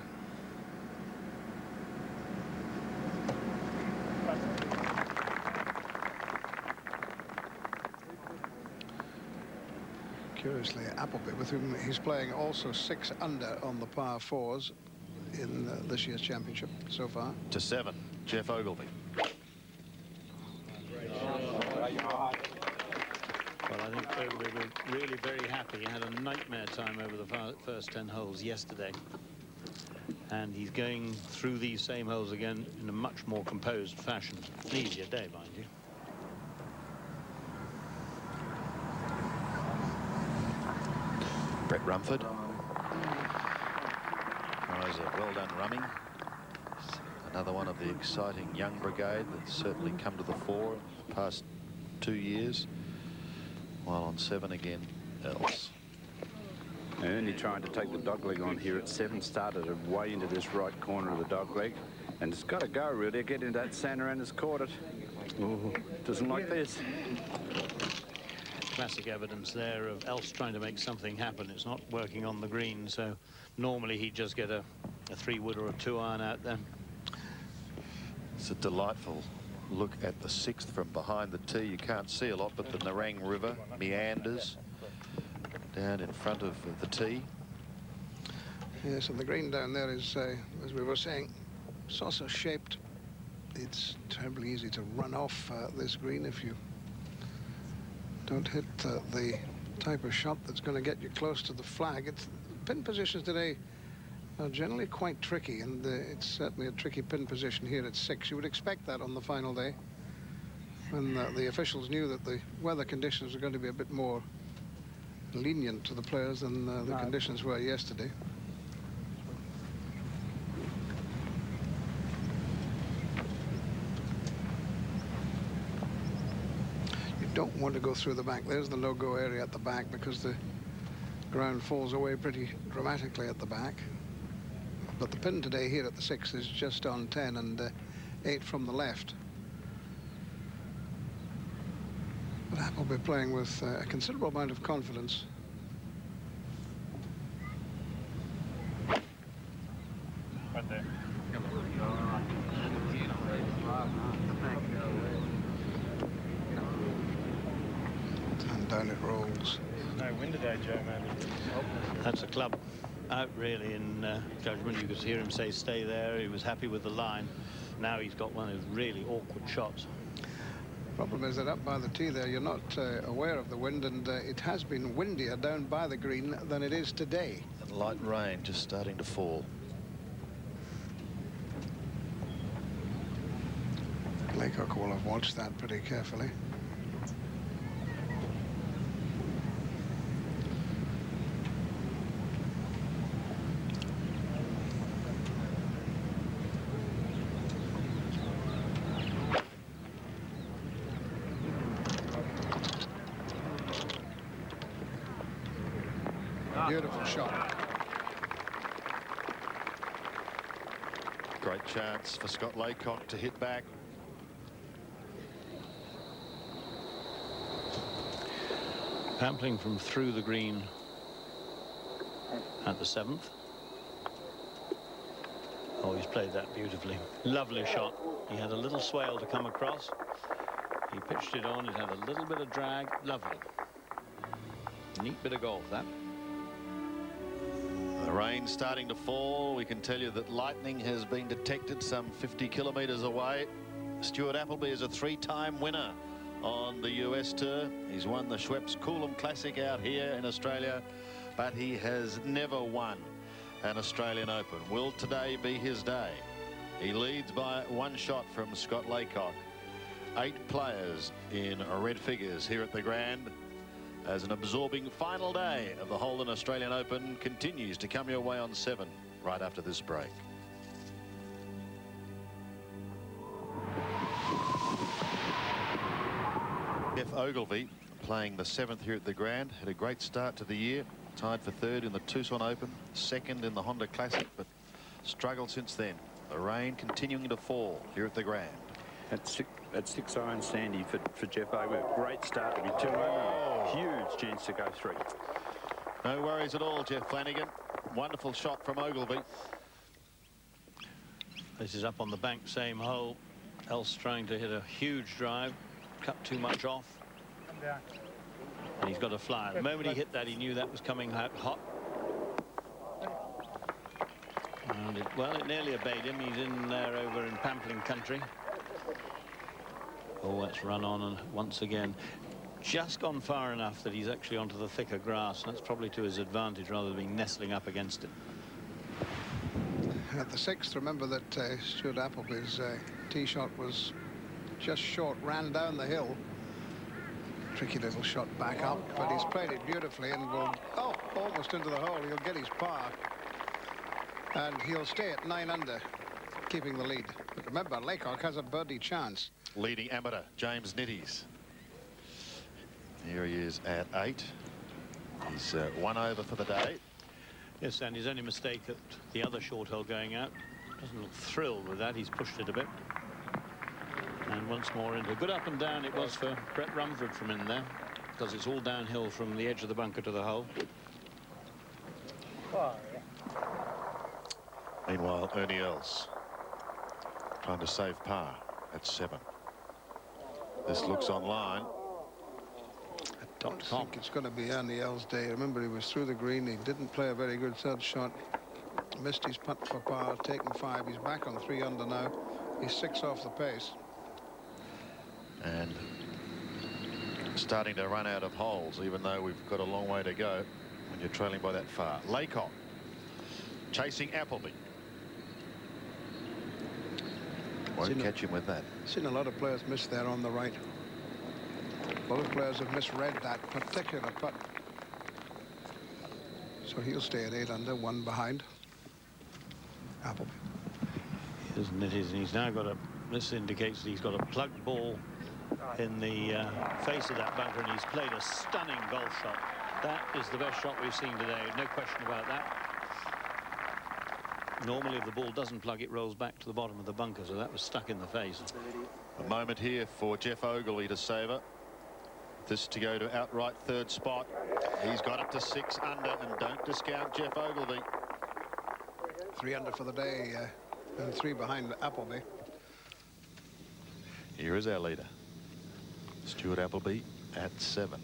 Curiously, Appleby, with whom he's playing, also 6 under on the par 4s in this year's championship so far. To 7, Geoff Ogilvy. Well, I think Ogilvy was really very happy. He had a nightmare time over the first 10 holes yesterday. And he's going through these same holes again in a much more composed fashion. An easier day, mind you. Brett Rumford. Guys, well done running. Another one of the exciting young brigade that's certainly come to the fore in the past 2 years. While on 7 again, Els. Ernie trying to take the dogleg on here at 7, started it way into this right corner of the dogleg, and it's got to go really, get into that centre, and has caught it. Ooh, doesn't like this. Classic evidence there of Els trying to make something happen. It's not working on the green, so normally he'd just get a 3-wood or a 2-iron out there. It's a delightful look at the 6th from behind the tee. You can't see a lot, but the Nerang River meanders down in front of the tee. Yes, and the green down there is, as we were saying, saucer shaped. It's terribly easy to run off this green if you don't hit the type of shot that's going to get you close to the flag. Pin positions today are generally quite tricky, and it's certainly a tricky pin position here at 6. You would expect that on the final day, when the officials knew that the weather conditions were going to be a bit more lenient to the players than the conditions were yesterday. You don't want to go through the back. There's the no-go area at the back, because the ground falls away pretty dramatically at the back. But the pin today here at the 6 is just on 10 and 8 from the left. But Appleby playing with a considerable amount of confidence. Right there. And down it rolls. No wind today, Joe, man. That's a club out really in judgment. You could hear him say stay there. He was happy with the line. Now he's got one of those really awkward shots. Problem is that up by the tee there, you're not aware of the wind, and it has been windier down by the green than it is today. And light rain just starting to fall. Laycock will have watched that pretty carefully. Beautiful shot. Great chance for Scott Laycock to hit back. Pampling from through the green at the 7th. Oh, he's played that beautifully. Lovely shot. He had a little swale to come across. He pitched it on. It had a little bit of drag. Lovely. Neat bit of golf, that. The rain starting to fall. We can tell you that lightning has been detected some 50 kilometres away. Stuart Appleby is a 3-time winner on the US Tour. He's won the Schweppes Coolum Classic out here in Australia, but he has never won an Australian Open. Will today be his day? He leads by 1 shot from Scott Laycock. 8 players in red figures here at the Grand, as an absorbing final day of the Holden Australian Open continues to come your way on 7 right after this break. Jeff Ogilvy, playing the 7th here at the Grand. Had a great start to the year. Tied for 3rd in the Tucson Open, 2nd in the Honda Classic, but struggled since then. The rain continuing to fall here at the Grand. At 6 iron, Sandy, for Jeff Ogilvy. Great start to be 2 over. Huge chance to go 3. No worries at all, Jeff Flanagan. Wonderful shot from Ogilvy. This is up on the bank, same hole. Else trying to hit a huge drive, cut too much off. Come down. And he's got a fly. The moment he hit that, he knew that was coming out hot. And it nearly obeyed him. He's in there over in Pampling country. Oh, that's run on and once again. Just gone far enough that he's actually onto the thicker grass. And that's probably to his advantage rather than being nestling up against it. At the 6th, remember that Stuart Appleby's tee shot was just short, ran down the hill. Tricky little shot back up, but he's played it beautifully and will, almost into the hole. He'll get his par. And he'll stay at 9 under, keeping the lead. But remember, Laycock has a birdie chance. Leading amateur, James Nitties. Here he is at 8. He's 1 over for the day. Yes, and his only mistake at the other short hole going out. Doesn't look thrilled with that. He's pushed it a bit. And once more into a good up and down it was for Brett Rumford from in there, because it's all downhill from the edge of the bunker to the hole. Meanwhile, Ernie Els trying to save par at 7. This looks online. I don't think it's going to be Ernie Els' day. Remember, he was through the green. He didn't play a very good third shot. Missed his putt for par, taken 5. He's back on 3 under now. He's 6 off the pace. And starting to run out of holes, even though we've got a long way to go when you're trailing by that far. Laycock chasing Appleby. Won't catch him with that. Seen a lot of players miss there on the right. A lot of players have misread that particular putt. So he'll stay at 8 under, 1 behind Appleby. Isn't it? And he's now got a, this indicates that he's got a plugged ball in the face of that bunker, and he's played a stunning golf shot. That is the best shot we've seen today, no question about that. Normally if the ball doesn't plug, it rolls back to the bottom of the bunker, so that was stuck in the face. A moment here for Jeff Ogilvy to savour. This to go to outright 3rd spot. He's got it to 6 under, and don't discount Jeff Ogilvy. 3 under for the day, and 3 behind Appleby. Here is our leader, Stuart Appleby at 7.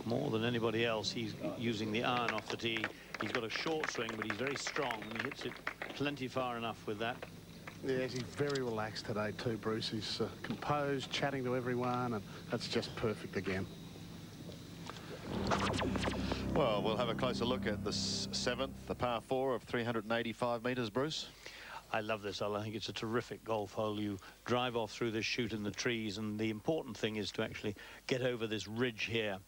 More than anybody else, he's using the iron off the tee. He's got a short swing, but he's very strong, and he hits it plenty far enough with that. Yes, he's very relaxed today too, Bruce. He's composed, chatting to everyone, and that's just perfect again. Well, we'll have a closer look at the 7th, the par 4 of 385 metres, Bruce. I love this hole. I think it's a terrific golf hole. You drive off through this chute in the trees, and the important thing is to actually get over this ridge here.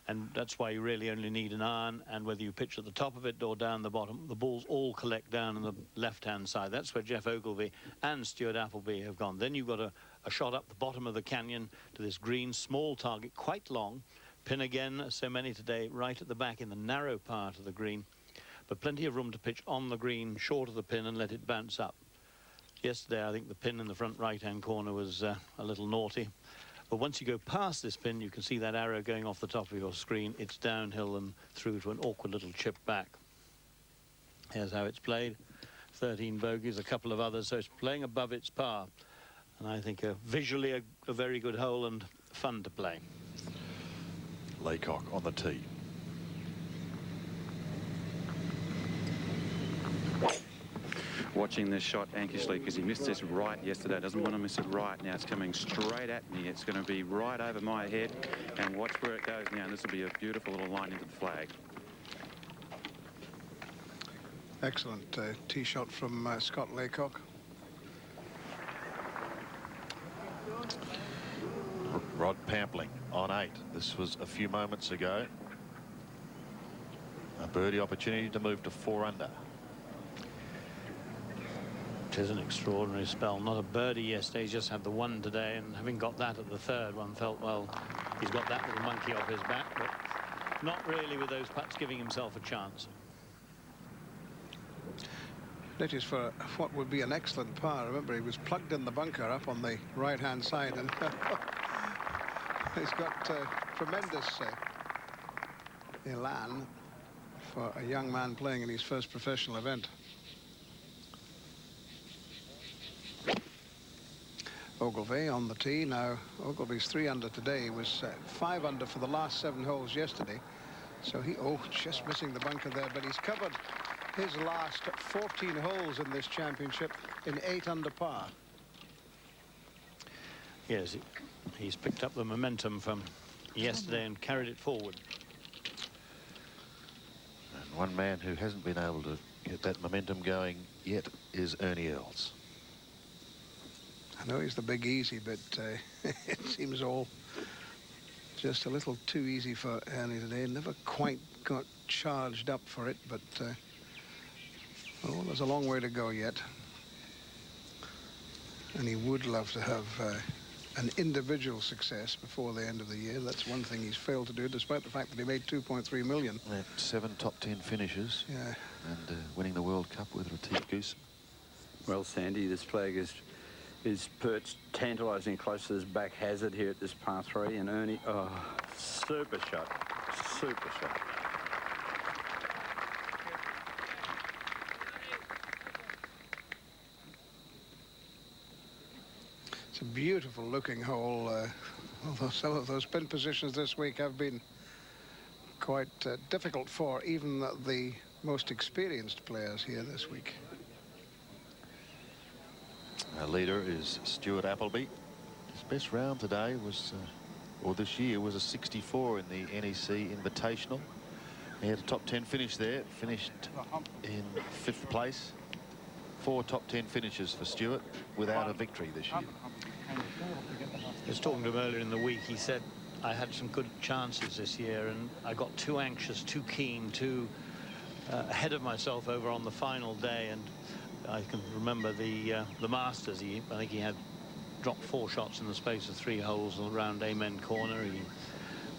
And that's why you really only need an iron, and whether you pitch at the top of it or down the bottom, the balls all collect down on the left-hand side. That's where Jeff Ogilvy and Stuart Appleby have gone. Then you've got a shot up the bottom of the canyon to this green, small target, quite long. Pin again, so many today, right at the back in the narrow part of the green. But plenty of room to pitch on the green, short of the pin, and let it bounce up. Yesterday, I think the pin in the front right-hand corner was a little naughty. But once you go past this pin, you can see that arrow going off the top of your screen. It's downhill and through to an awkward little chip back. Here's how it's played. 13 bogeys, a couple of others, so it's playing above its par. And I think visually a very good hole and fun to play. Laycock on the tee. Watching this shot anxiously because he missed this right yesterday. Doesn't want to miss it right. Now it's coming straight at me. It's going to be right over my head, and watch where it goes now. This will be a beautiful little line into the flag. Excellent tee shot from Scott Laycock. Rod Pampling on 8. This was a few moments ago. A birdie opportunity to move to 4 under. It is an extraordinary spell. Not a birdie yesterday. He's just had the one today, and having got that at the third, one felt, well, he's got that little monkey off his back, but not really with those putts giving himself a chance. That is for what would be an excellent par. Remember, he was plugged in the bunker up on the right-hand side, and he's got tremendous elan for a young man playing in his first professional event. Ogilvy on the tee now. Ogilvy's 3 under today. He was 5 under for the last 7 holes yesterday. So he, just missing the bunker there, but he's covered his last 14 holes in this championship in 8 under par. Yes, he's picked up the momentum from yesterday and carried it forward. And one man who hasn't been able to get that momentum going yet is Ernie Els. I know he's the big easy, but it seems all just a little too easy for Ernie today. Never quite got charged up for it, but oh, there's a long way to go yet. And he would love to have an individual success before the end of the year. That's one thing he's failed to do, despite the fact that he made 2.3 million. 7 top 10 finishes. Yeah. And winning the World Cup with Retief Goosen. Well, Sandy, this flag is perched tantalising close to this back hazard here at this par 3, and Ernie, super shot, super shot. It's a beautiful looking hole, although some of those pin positions this week have been quite difficult for even the most experienced players here this week. Our leader is Stuart Appleby. His best round today was, or this year, was a 64 in the NEC Invitational. He had a top 10 finish there, finished in 5th place. 4 top 10 finishes for Stuart without a victory this year. I was talking to him earlier in the week. He said, I had some good chances this year, and I got too anxious, too keen, too ahead of myself over on the final day. And I can remember the Masters. I think he had dropped 4 shots in the space of 3 holes around Amen Corner. He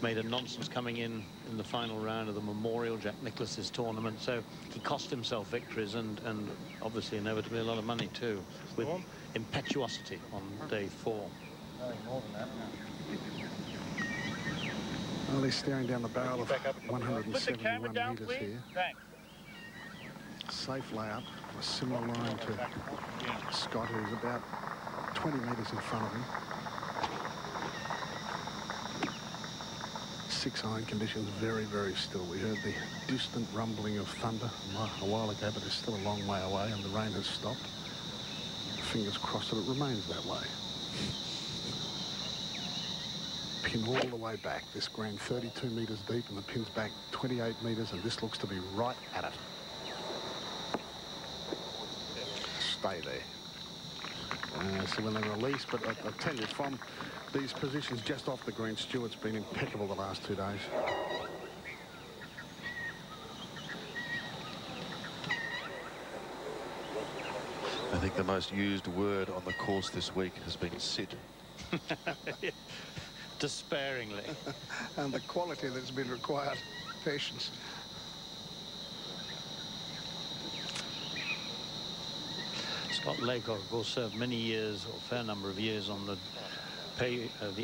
made a nonsense coming in the final round of the Memorial, Jack Nicklaus's tournament. So he cost himself victories and obviously inevitably a lot of money too, with impetuosity on day 4. More than that. Well, he's staring down the barrel of 171 metres here. Thanks. Safe layup, a similar line to Scott, who's about 20 metres in front of him. 6 iron conditions, very, very still. We heard the distant rumbling of thunder a while ago, but it's still a long way away, and the rain has stopped. Fingers crossed that it remains that way. Pin all the way back. This green 32 metres deep, and the pin's back 28 metres, and this looks to be right at it. Stay there. So when they release, but I tell you, from these positions just off the green, Stuart's been impeccable the last 2 days. I think the most used word on the course this week has been sit. Despairingly. And the quality that's been required, patience. Scott Laycock, of course, served many years, or a fair number of years, on the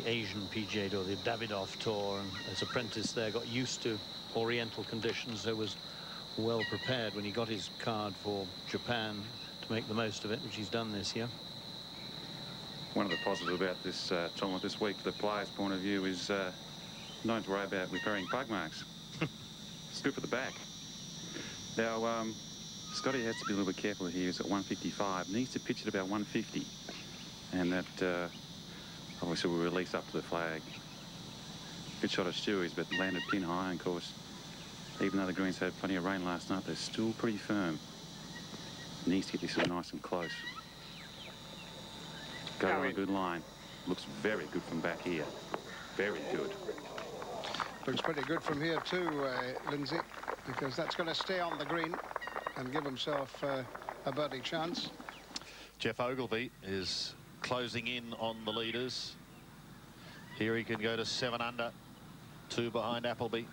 Asian PGA Tour, the Davidoff Tour, and as apprentice there got used to Oriental conditions, so was well prepared when he got his card for Japan to make the most of it, which he's done this year. One of the positives about this tournament this week, from the players' point of view, is not to worry about repairing bug marks. It's good for the back. Now, Scotty has to be a little bit careful here. He's at 155, needs to pitch at about 150, and that obviously will release up to the flag. Good shot of Stewie's, but landed pin high, and of course, even though the greens had plenty of rain last night, they're still pretty firm. Needs to get this one nice and close. Go on a good line. Looks very good from back here. Very good. Looks pretty good from here too, Lindsay, because that's going to stay on the green and give himself a birdie chance. Jeff Ogilvy is closing in on the leaders. Here he can go to 7 under, 2 behind Appleby.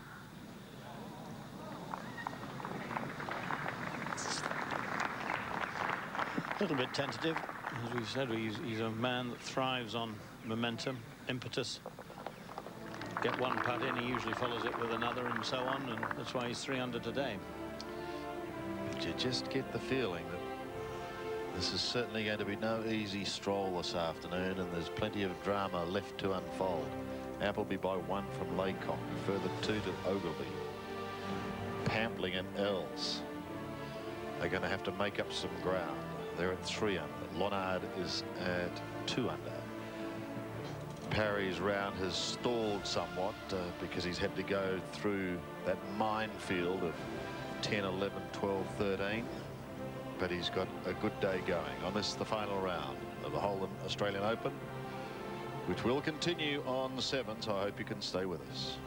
A little bit tentative. As we've said, he's a man that thrives on momentum, impetus. Get one putt in, he usually follows it with another and so on, and that's why he's 3 under today. But you just get the feeling that this is certainly going to be no easy stroll this afternoon, and there's plenty of drama left to unfold. Appleby by 1 from Laycock, further 2 to Ogilvy. Pampling and Els are going to have to make up some ground. They're at 3 under. Lonard is at 2 under. Parry's round has stalled somewhat because he's had to go through that minefield of 10, 11, 12, 13. But he's got a good day going on this, the final round of the Holden Australian Open, which will continue on the 7th, so I hope you can stay with us.